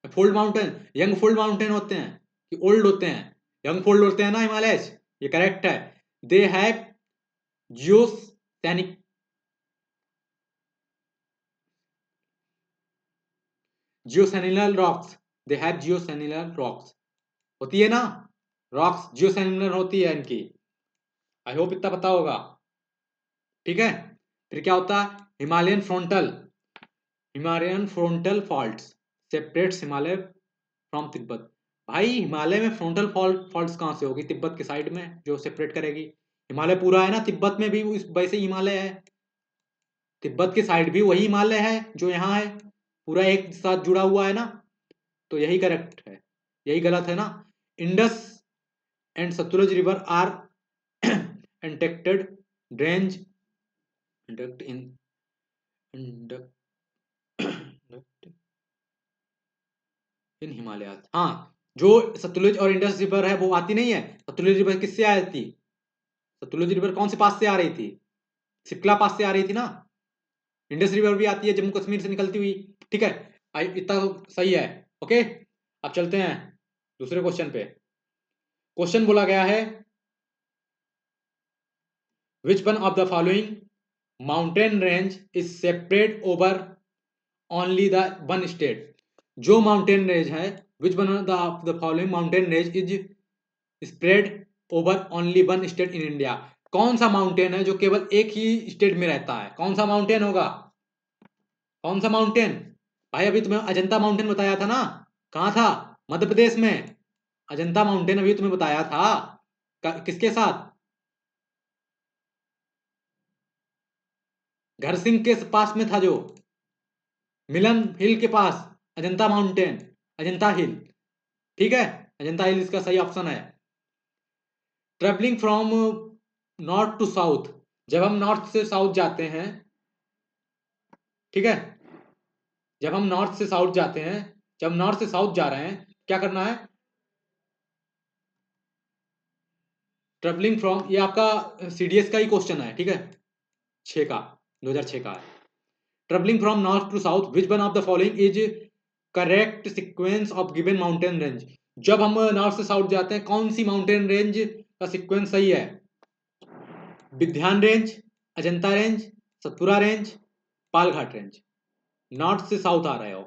fold mountain, young fold mountain होते हैं कि ओल्ड होते हैं, यंग फोल्ड होते हैं ना हिमालय, ये करेक्ट है। They have geosynclinal, geosynclinal rocks, they have geosynclinal rocks, होती है ना, रॉक्स जियोसेनिलर होती है इनकी, आई होप इतना पता होगा, ठीक है। फिर क्या होता है, Himalayan frontal faults separates Himalaya from Tibet, भाई हिमालय में फ्रंटल फॉल्ट्स कहाँ से होगी, तिब्बत के साइड में जो सेपरेट करेगी, हिमालय पूरा है ना, तिब्बत में भी वैसे हिमालय है, तिब्बत के साइड भी वही हिमालय है जो यहाँ है, पूरा एक साथ जुड़ा हुआ है ना, तो यही करेक्ट है, यही गलत है ना। Indus and Sutlej river are antecedent drainage induct in induct in Himalaya, हाँ, जो सतलुज और इंडस रिवर है वो आती नहीं है, सतलुज रिवर किससे आई थी, सतलुज रिवर कौन से पास से आ रही थी, सिप्ला पास से आ रही थी ना, इंडस रिवर भी आती है जम्मू कश्मीर से निकलती हुई, ठीक है। इतना तो सही है, ओके। अब चलते हैं दूसरे क्वेश्चन पे, क्वेश्चन बोला गया है विच one of the following mountain range is separate over only the one state, जो माउंटेन रेंज है, विच one of the following mountain range is spread over only one state in India, कौन सा mountain है जो केवल एक ही स्टेट में रहता है, कौन सा माउंटेन होगा, कौन सा माउंटेन, भाई अभी तुम्हें अजंता माउंटेन बताया था ना, कहाँ था, मध्य प्रदेश में, अजंता माउंटेन अभी तुम्हें बताया था, किसके साथ, घर सिंह के पास में था, जो मिलन हिल के पास, अजंता माउंटेन, अजंता हिल। ठीक है, अजंता हिल इसका सही ऑप्शन है। Travelling from north to south, जब हम नॉर्थ से साउथ जाते हैं, ठीक है, जब हम नॉर्थ से साउथ जाते हैं, जब नॉर्थ से साउथ जा रहे हैं, क्या करना है? ट्रेवलिंग फ्रॉम, ये आपका सीडीएस का ही क्वेश्चन है, ठीक है, 6 का, 2006 का है। Travelling from north to south, which one of the following is correct sequence of given mountain range. जब हम नॉर्थ से साउथ जाते हैं, कौन सी माउंटेन रेंज का सीक्वेंस सही है? Vindhyan range, Ajanta range, Satpura range, Palghat range. North से साउथ आ रहे हो,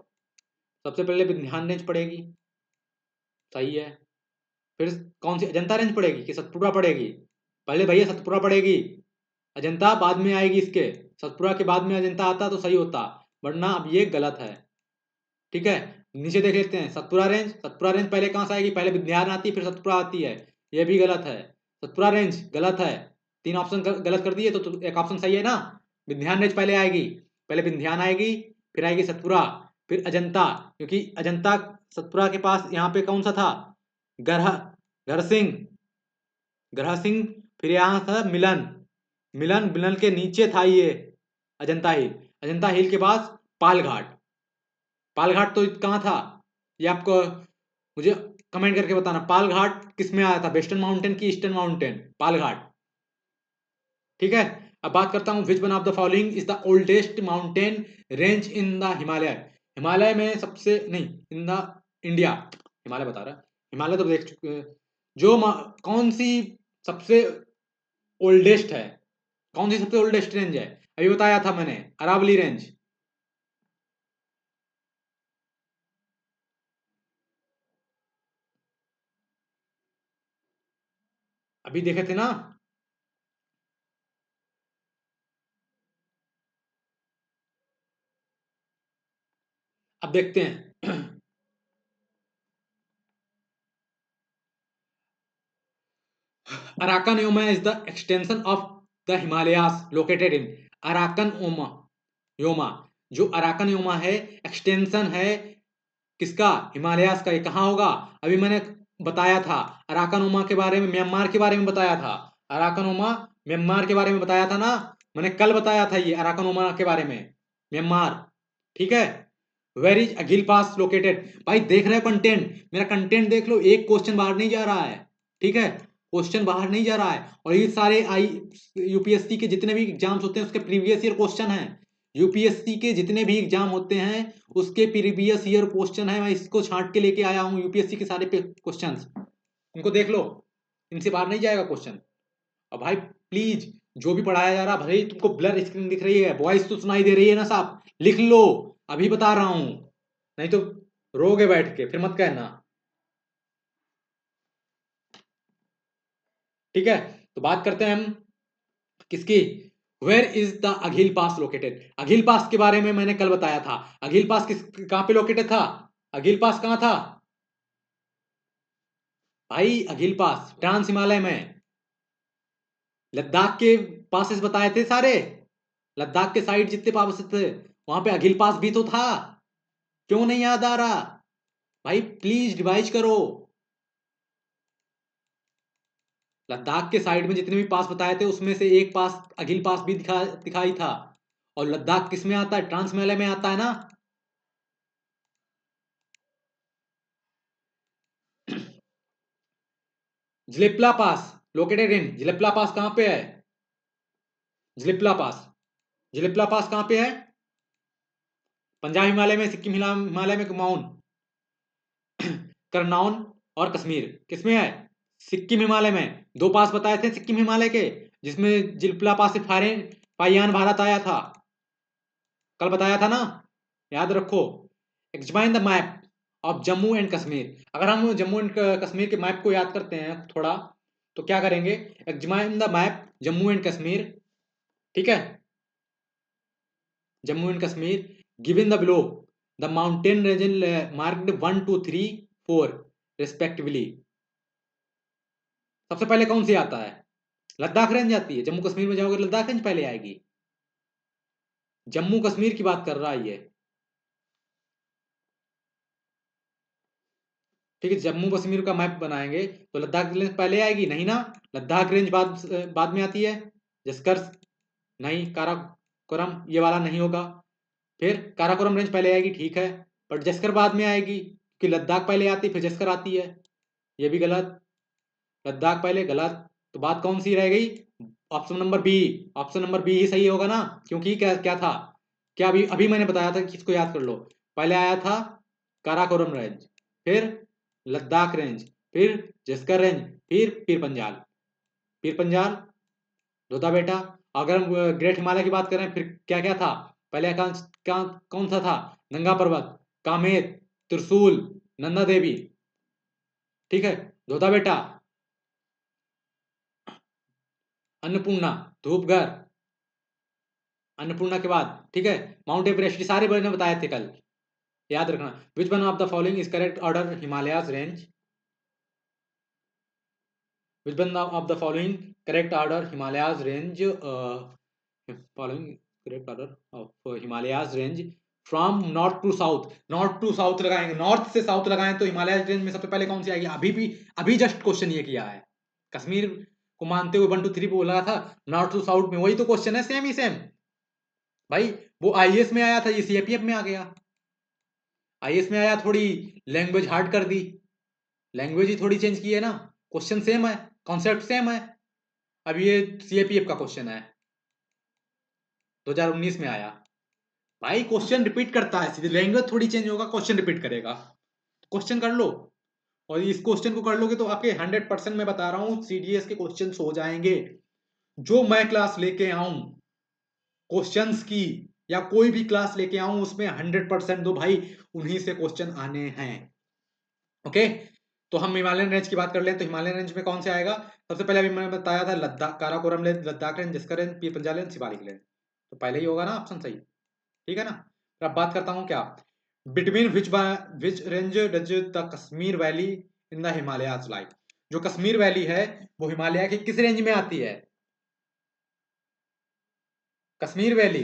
सबसे पहले विंध्यान रेंज पड़ेगी, सही है। फिर कौन सी, अजंता रेंज पड़ेगी कि सतपुरा पड़ेगी? पहले भैया सतपुरा पड़ेगी, अजंता बाद में आएगी इसके। सतपुरा के बाद में अजंता आता तो सही होता, वरना अब ये गलत है। ठीक है, नीचे देख लेते हैं। सतपुरा रेंज, सतपुरा रेंज पहले कहाँ से आएगी? पहले विंध्यान आती है फिर सतपुरा आती है, ये भी गलत है। सतपुरा रेंज गलत है, 3 ऑप्शन गलत कर दिए तो एक ऑप्शन सही है ना। विंध्यान रेंज पहले आएगी, पहले विंध्यान आएगी, फिर आएगी सतपुरा, फिर अजंता, क्योंकि अजंता सतपुरा के पास यहाँ पे कौन सा था? गरहा, गरसिंह, गरहा सिंह। फिर यहाँ था मिलन, मिलन, मिलन के नीचे था ये अजंता हिल, अजंता हिल के पास पालघाट। पालघाट तो कहाँ था ये आपको मुझे कमेंट करके बताना। पालघाट किस में आया था, वेस्टर्न माउंटेन की ईस्टर्न माउंटेन? पालघाट। ठीक है, अब बात करता हूँ, विच one of the following is the oldest mountain range in the Himalaya. Himalaya में सबसे नहीं, इन द इंडिया, हिमालय बता रहा है, हिमालय तो देख चुके हैं। जो कौन सी सबसे ओल्डेस्ट है, कौन सी सबसे ओल्डेस्ट रेंज है? अभी बताया था मैंने, अरावली रेंज। अभी देखे थे ना। अब देखते हैं। Arakan Yoma is the extension of the Himalayas located in. Arakan ओमा, योमा, जो अराकन योमा है, एक्सटेंशन है किसका? हिमालयास का। ये कहाँ होगा? अभी मैंने बताया था अराकन ओमा के बारे में, म्यांमार के बारे में बताया था। अराकन ओमा म्यांमार के बारे में बताया था ना, मैंने कल बताया था ये अराकन ओमा के बारे में, म्यांमार। ठीक है, वेर इज अगिल पास लोकेटेड। भाई देख रहे हो कंटेंट, मेरा कंटेंट देख लो, एक क्वेश्चन बाहर नहीं जा रहा है। ठीक है, क्वेश्चन बाहर नहीं जा रहा है, और ये सारे यूपीएससी के जितने भी एग्जाम्स होते हैं उसके प्रीवियस ईयर क्वेश्चन है। यूपीएससी के जितने भी एग्जाम होते हैं उसके प्रीवियस ईयर क्वेश्चन है, मैं इसको छांट के लेके आया हूँ, यूपीएससी के सारे क्वेश्चन, इनको देख लो, इनसे बाहर नहीं जाएगा क्वेश्चन। अब भाई प्लीज, जो भी पढ़ाया जा रहा है, भले ही तुमको ब्लर स्क्रीन दिख रही है, वॉइस तो सुनाई दे रही है ना साहब, लिख लो, अभी बता रहा हूं, नहीं तो रोगे बैठ के फिर मत कहना। ठीक है, तो बात करते हैं हम किसकी, where is the Aghil pass located. Aghil pass के बारे में मैंने कल बताया था। अघिल पास किस कहाँ पे लोकेटेड था? अघिल पास कहाँ था भाई? अघिल पास ट्रांस हिमालय में, लद्दाख के पासेस बताए थे सारे, लद्दाख के साइड जितने पास थे वहां पे अघिल पास भी तो था। क्यों नहीं याद आ रहा? भाई प्लीज रिवाइज करो। लद्दाख के साइड में जितने भी पास बताए थे उसमें से एक पास अघिल पास भी दिखाई था। और लद्दाख किस में आता है? ट्रांस हिमालय में आता है ना। जिलेप्ला पास लोकेटेड इन, जिलेप्ला पास कहां पे है? जिलेप्ला पास, जिलेप्ला पास कहां पे है? पंजाब हिमालय में, सिक्किम हिमालय में, कुमाऊन, करनौल और कश्मीर किसमें है? सिक्किम हिमालय में। दो पास बताए थे सिक्किम हिमालय के, जिसमें जिलपला पास से फाइयान भारत आया था, कल बताया था ना, याद रखो। Examine the map of Jammu and Kashmir. अगर हम जम्मू एंड कश्मीर के मैप को याद करते हैं थोड़ा, तो क्या करेंगे? Examine the map Jammu and Kashmir, ठीक है, Jammu and Kashmir, given the below the mountain region marked 1 2 3 4 respectively. सबसे पहले कौन सी आता है? लद्दाख रेंज आती है। जम्मू कश्मीर में जाओगे लद्दाख रेंज पहले आएगी, जम्मू कश्मीर की बात कर रहा है ये। ठीक है, जम्मू कश्मीर का मैप बनाएंगे तो लद्दाख रेंज पहले आएगी नहीं ना, लद्दाख रेंज बाद में आती है। जस्कर नहीं, काराकोरम ये वाला नहीं होगा। फिर काराकोरम रेंज पहले आएगी, ठीक है, बट जस्कर बाद में आएगी कि लद्दाख पहले आती फिर जस्कर आती है, ये भी गलत। लद्दाख पहले, गलत। तो बात कौन सी रह गई? Option number B. Option number B ही सही होगा ना, क्योंकि क्या क्या था, क्या अभी अभी मैंने बताया था कि इसको याद कर लो। पहले आया था काराकोरम रेंज, फिर लद्दाख रेंज, फिर जस्कर रेंज, फिर पीर पंजाल। पीर पंजाल, जोधा बेटा। अगर हम ग्रेट हिमालय की बात करें, फिर क्या क्या था? पहले कौन सा था? नंगा पर्वत, कामेत, त्रिशूल, नंदा देवी। ठीक है, जोधा बेटा, अन्नपूर्णा, धूपगढ़, अन्नपूर्णा के बाद ठीक है माउंट एवरेस्ट। ये सारे मैंने बताए थे कल, याद रखना। Which one of the following is correct order Himalayas range? Which one of the following correct order Himalayas range? Following correct order of Himalayas range from north to south. North to south लगाएंगे, north से साउथ लगाएं तो Himalayas range में सबसे पहले कौन सी आएगी? अभी जस्ट क्वेश्चन ये किया है, कश्मीर को मानते हुए 1 2 3 बोला था, नॉर्थ टू साउथ में वही तो क्वेश्चन है, सेम ही सेम भाई। वो आईएएस में आया था, ये सीएपीएफ में आ गया। आईएएस में आया, थोड़ी लैंग्वेज हार्ड कर दी, लैंग्वेज ही थोड़ी चेंज की है ना, क्वेश्चन सेम है, कॉन्सेप्ट सेम है। अब ये सीएपीएफ का क्वेश्चन है, 2019 में आया। भाई क्वेश्चन रिपीट करता है, सीधे लैंग्वेज थोड़ी चेंज होगा, क्वेश्चन रिपीट करेगा। क्वेश्चन कर लो, और इस क्वेश्चन को कर लोगे तो आपके 100% मैं बता रहा हूँ सीडीएस के क्वेश्चन हो जाएंगे। जो मैं क्लास लेके आऊं क्वेश्चंस की, या कोई भी क्लास लेके आऊं उसमें 100% दो भाई, उन्हीं से क्वेश्चन आने हैं। ओके, तो हम हिमालयन रेंज की बात कर लें तो हिमालयन रेंज में कौन से आएगा? सबसे पहले अभी मैंने बताया था Ladakh, Karakoram range, Ladakh range, Zanskar range, Pir Panjal range, Shivalik range. तो पहले ही होगा ना ऑप्शन सही, ठीक है ना। फिर अब बात करता हूँ क्या, between which range does the Kashmir valley in the Himalayas lie? जो कश्मीर वैली है वो हिमालय की किस रेंज में आती है? कश्मीर वैली,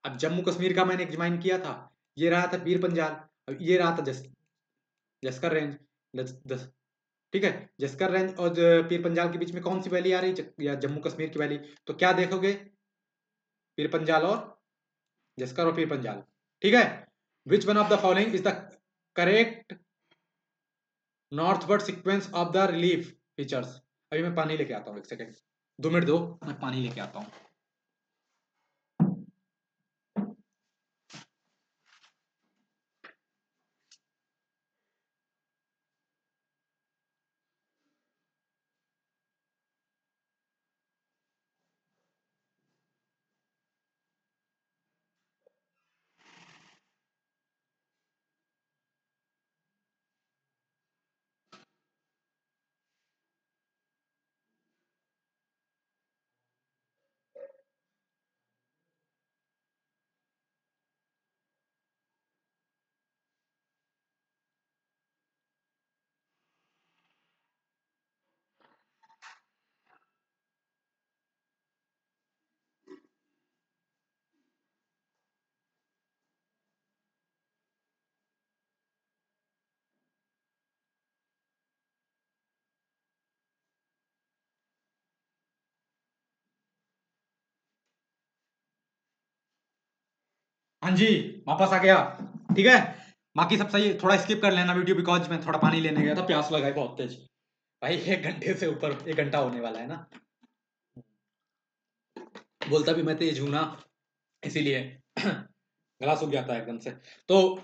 अब जम्मू कश्मीर का मैंने एग्जामिन किया था, ये रहा था पीर पंजाल, अब ये रहा था जस्कर रेंज। ठीक है, जस्कर रेंज और पीर पंजाल के बीच में कौन सी वैली आ रही या जम्मू कश्मीर की वैली? तो क्या देखोगे, पीर पंजाल और जस्कर और पीर पंजाल, ठीक है। विच one of the following is the correct northward sequence of the relief features? अभी मैं पानी लेके आता हूँ, एक सेकेंड, 2 मिनट दो, मैं पानी लेके आता हूँ। हाँ जी, वापस आ गया, ठीक है। बाकी सब सही है, थोड़ा स्किप कर लेना वीडियो, बिकॉज मैं थोड़ा पानी लेने गया था, प्यास लगा है बहुत तेज। भाई 1 घंटे से ऊपर, 1 घंटा होने वाला है ना, बोलता भी मैं तेज हूं ना, इसीलिए गला सूख जाता है एकदम से। तो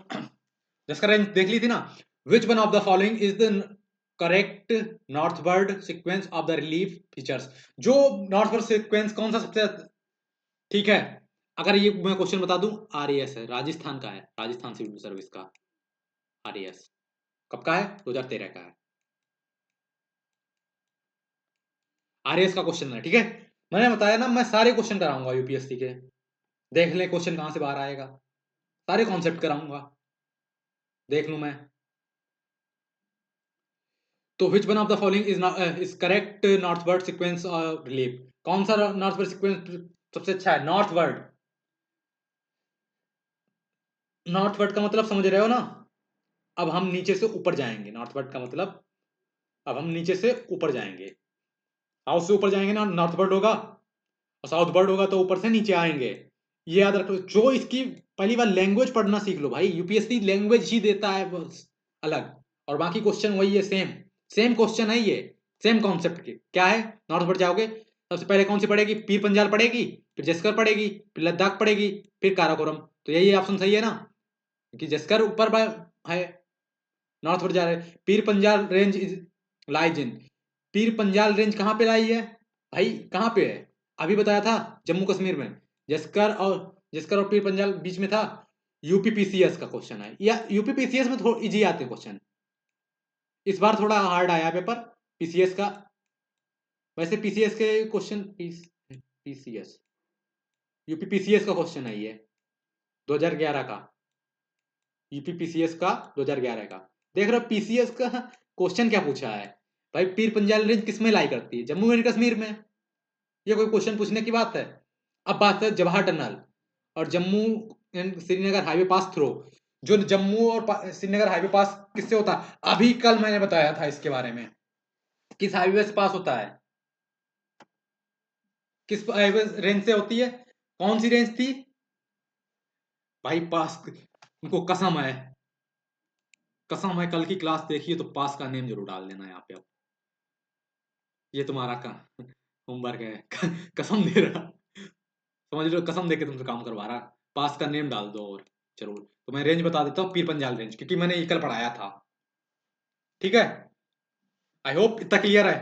जिसका रेंज देख ली थी ना, विच one of the following is the correct northward sequence of the relief features? जो नॉर्थवर्ड सीक्वेंस कौन सा सबसे, ठीक है, अगर ये मैं क्वेश्चन बता दूं, आरएएस है, राजस्थान का है, राजस्थान सिविल सर्विस का आरएएस। कब का है? 2013 का है, आरएएस का क्वेश्चन है, ठीक है। मैंने बताया ना, मैं सारे क्वेश्चन कराऊंगा यूपीएससी के, देख ले क्वेश्चन कहां से बाहर आएगा, सारे कॉन्सेप्ट कराऊंगा, देख लूं मैं। तो विच one of the following is correct northward sequence relief? कौन सा नॉर्थवर्ड सीक्वेंस सबसे अच्छा है? नॉर्थवर्ड, नॉर्थवर्ड का मतलब समझ रहे हो ना, अब हम नीचे से ऊपर जाएंगे, नॉर्थवर्ड का मतलब अब हम नीचे से ऊपर जाएंगे, साउथ से ऊपर जाएंगे ना, नॉर्थवर्ड होगा, और साउथ वर्ड होगा तो ऊपर से नीचे आएंगे। ये याद रखो। जो इसकी पहली बार लैंग्वेज पढ़ना सीख लो भाई, यूपीएससी लैंग्वेज ही देता है बस अलग, और बाकी क्वेश्चन वही है, सेम सेम क्वेश्चन है ये, सेम कॉन्सेप्ट के। क्या है, नॉर्थ वर्ड जाओगे, सबसे पहले कौन सी पढ़ेगी, पीर पंजाल पढ़ेगी, फिर जस्कर पढ़ेगी, फिर लद्दाख पढ़ेगी, फिर काराकोरम। तो यही ऑप्शन सही है ना, क्योंकि जस्कर ऊपर है, नॉर्थ वर्ड जा रहे हैं। पीर Panjal range is lies in, Pir Panjal range कहाँ पे लाई है भाई, कहाँ पे है, अभी बताया था, जम्मू कश्मीर में। जस्कर और पीर पंजाल बीच में था। यूपी पीसीएस का क्वेश्चन है, या यूपी पीसीएस में थोड़ा इजी आते हैं क्वेश्चन, इस बार थोड़ा हार्ड आया पेपर पीसीएस का। वैसे पीसीएस के क्वेश्चन, पीसीएस यूपी पीसीएस का क्वेश्चन है ये, 2011 का, यूपी पीसीएस का 2011 का। देख रहे हो पीसीएस का क्वेश्चन क्या पूछा है भाई, पीर पंजाल रेंज किस में लाई करती है, जम्मू एंड कश्मीर में। ये कोई क्वेश्चन पूछने की बात है। अब बात है जवाहर टनल और Jammu and Srinagar highway pass through. जो जम्मू और श्रीनगर हाईवे पास किससे होता है, अभी कल मैंने बताया था इसके बारे में, किस हाईवे से पास होता है, किस हाईवे रेंज से होती है, कौन सी रेंज थी भाई, पास। उनको कसम है, कसम है, कल की क्लास देखिए तो पास का नेम जरूर डाल देना यहाँ पे। अब ये तुम्हारा का होमवर्क है कसम दे रहा, समझ लो, कसम दे के तुमसे काम करवा रहा। पास का नेम डाल दो, और जरूर। तो मैं रेंज बता देता हूँ, पीर पंजाल रेंज, क्योंकि मैंने ये कल पढ़ाया था। ठीक है, आई होप इतना क्लियर है।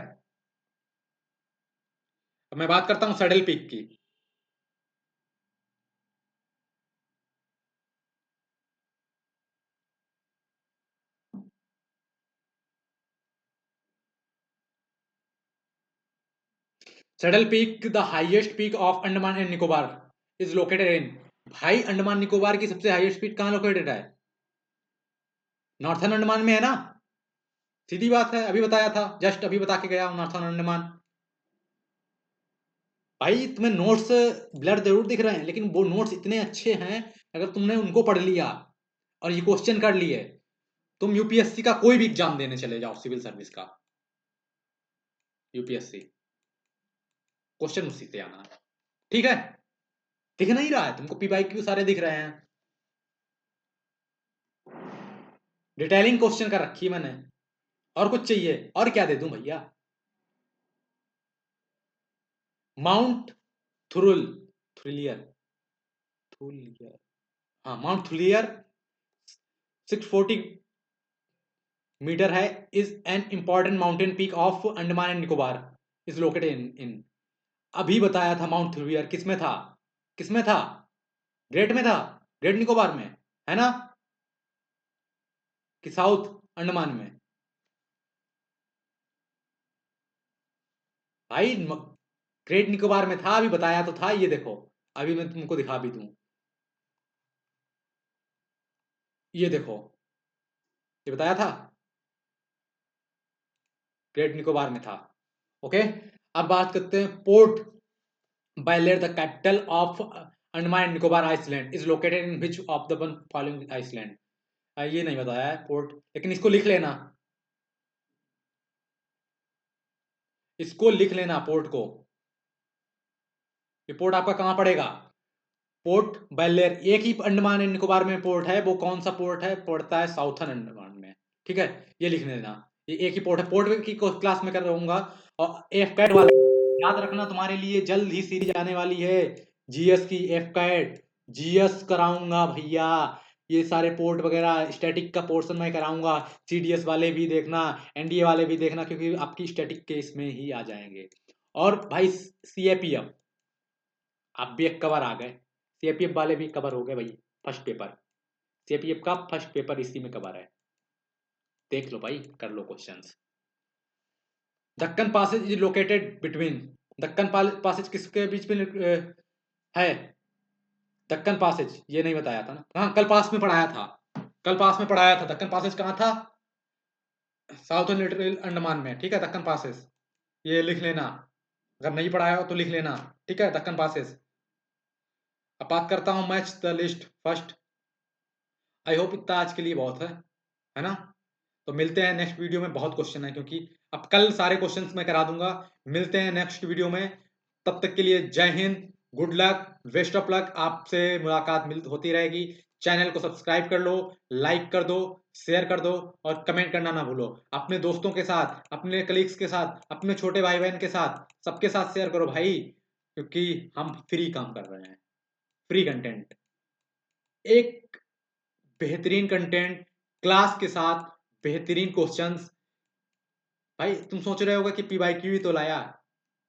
अब मैं बात करता हूँ सैडल पीक की। Saddle peak, the highest peak of Andaman and Nicobar, is located इन। भाई अंडमान निकोबार की सबसे हाईएस्ट पीक कहाँ लोकेटेड है, नॉर्थन अंडमान में है ना, सीधी बात है, अभी बताया था, जस्ट अभी बता के गया हूं, नॉर्थन अंडमान। भाई तुम्हें नोट्स ब्लर जरूर दिख रहे हैं, लेकिन वो नोट्स इतने अच्छे हैं, अगर तुमने उनको पढ़ लिया और ये क्वेश्चन कर लिए, तुम यूपीएससी का कोई भी एग्जाम देने चले जाओ, सिविल सर्विस का, यूपीएससी, क्वेश्चन उसी से आना। ठीक है, दिख नहीं रहा है तुमको, पीवाईक्यू सारे दिख रहे हैं, डिटेलिंग क्वेश्चन कर रखी है मैंने। और कुछ चाहिए, और क्या दे दूं भैया। माउंट थुरुल, थ्रिलियर, थुलियर, हाँ माउंट थुलियर 640 मीटर है, is an important mountain peak of Andaman and Nicobar, is located इन। अभी बताया था, माउंट थुलियर किस में था, किस में था, ग्रेट में था, ग्रेट निकोबार में है ना, कि साउथ अंडमान में। भाई ग्रेट निकोबार में था, अभी बताया तो था, ये देखो, अभी मैं तुमको दिखा भी दूं, ये देखो, ये बताया था, ग्रेट निकोबार में था। ओके, अब बात करते हैं Port Blair, the capital of Andaman and Nicobar island, is located in which of the one following island. ये नहीं बताया है पोर्ट, लेकिन इसको लिख लेना, इसको लिख लेना पोर्ट को। ये पोर्ट आपका कहां पड़ेगा, पोर्ट ब्लेयर, एक ही अंडमान एंड निकोबार में पोर्ट है, वो कौन सा पोर्ट है, पड़ता है साउथर्न अंडमान में। ठीक है, ये लिख लेना, ये एक ही पोर्ट है, पोर्ट की क्लास में कर रहूंगा। और एफ कैट वाले याद रखना, तुम्हारे लिए जल्द ही सीरीज आने वाली है, जीएस की, एफ कैट जीएस कराऊंगा भैया, ये सारे पोर्ट वगैरह स्टैटिक का पोर्शन मैं कराऊंगा, सीडीएस वाले भी देखना, एनडीए वाले भी देखना, क्योंकि आपकी स्टैटिक के इसमें ही आ जाएंगे। और भाई सीएपीएफ, आप भी एक कवर आ गए, सीएपीएफ वाले भी कवर हो गए भाई, फर्स्ट पेपर, सीएपीएफ का फर्स्ट पेपर इसी में कवर है, देख लो भाई, कर लो questions. Deccan passage is located between, Deccan passage किसके बीच में है, दक्कन पासेज ये नहीं बताया था ना, हाँ कल पास में पढ़ाया था, कल पास में पढ़ाया था, दक्कन पासेज कहाँ था, साउथर्न लिटरल अंडमान में। ठीक है, दक्कन पासेज ये लिख लेना, अगर नहीं पढ़ाया हो तो लिख लेना। ठीक है, दक्कन पासेज। अब बात करता हूँ match the list first. I hope इतना आज के लिए बहुत है, है ना? तो मिलते हैं नेक्स्ट वीडियो में। बहुत क्वेश्चन है क्योंकि अब कल सारे क्वेश्चंस मैं करा दूंगा। मिलते हैं नेक्स्ट वीडियो में। तब तक के लिए जय Hind, good luck, best of luck. आपसे मुलाकात होती रहेगी। चैनल को सब्सक्राइब कर लो, लाइक कर दो, शेयर कर दो और कमेंट करना ना भूलो। अपने दोस्तों के साथ, अपने कलीग्स के साथ, अपने छोटे भाई बहन के साथ, सबके साथ शेयर करो भाई, क्योंकि हम फ्री काम कर रहे हैं। फ्री कंटेंट, एक बेहतरीन कंटेंट, क्लास के साथ बेहतरीन क्वेश्चंस। भाई तुम सोच रहे होगा कि पीवाईक्यू ही तो लाया,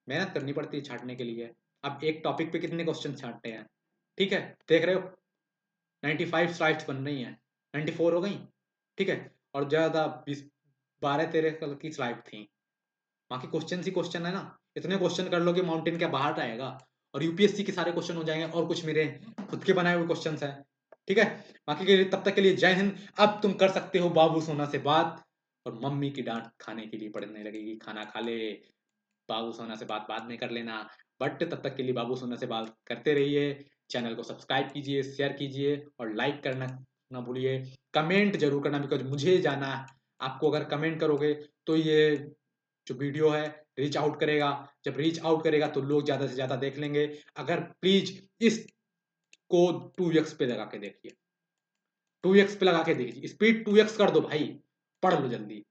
मेहनत करनी पड़ती है छांटने के लिए। अब एक टॉपिक पे कितने क्वेश्चन छांटते हैं, ठीक है? देख रहे हो 95 स्लाइड्स बन रही हैं, 94 हो गई, ठीक है? और ज्यादा 12-13 कल की स्लाइड थी। बाकी क्वेश्चन ही क्वेश्चन है ना। इतने क्वेश्चन कर लोगे माउंटेन क्या बाहर आएगा। और यूपीएससी के सारे क्वेश्चन हो जाएंगे और कुछ मेरे खुद के बनाए हुए क्वेश्चन हैं, ठीक है? बाकी के लिए तब तक के लिए जय हिंद। अब तुम कर सकते हो बाबू सोना से बात, और मम्मी की डांट खाने के लिए पड़ने लगेगी। खाना खा ले, बाबू सोना से बात बाद में कर लेना। बट तब तक के लिए बाबू सोना से बात करते रहिए। चैनल को सब्सक्राइब कीजिए, शेयर कीजिए और लाइक करना ना भूलिए। कमेंट जरूर करना, बिकॉज मुझे जाना है। आपको अगर कमेंट करोगे तो ये जो वीडियो है रीच आउट करेगा। जब रीच आउट करेगा तो लोग ज्यादा से ज्यादा देख लेंगे। अगर प्लीज इसको 2x पे लगा के देखिए, 2x पे लगा के देखिए, स्पीड 2x कर दो भाई, पढ़ लो जल्दी।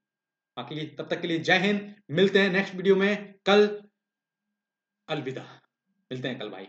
बाकी तब तक के लिए जय हिंद। मिलते हैं नेक्स्ट वीडियो में कल। अलविदा। मिलते हैं कल भाई।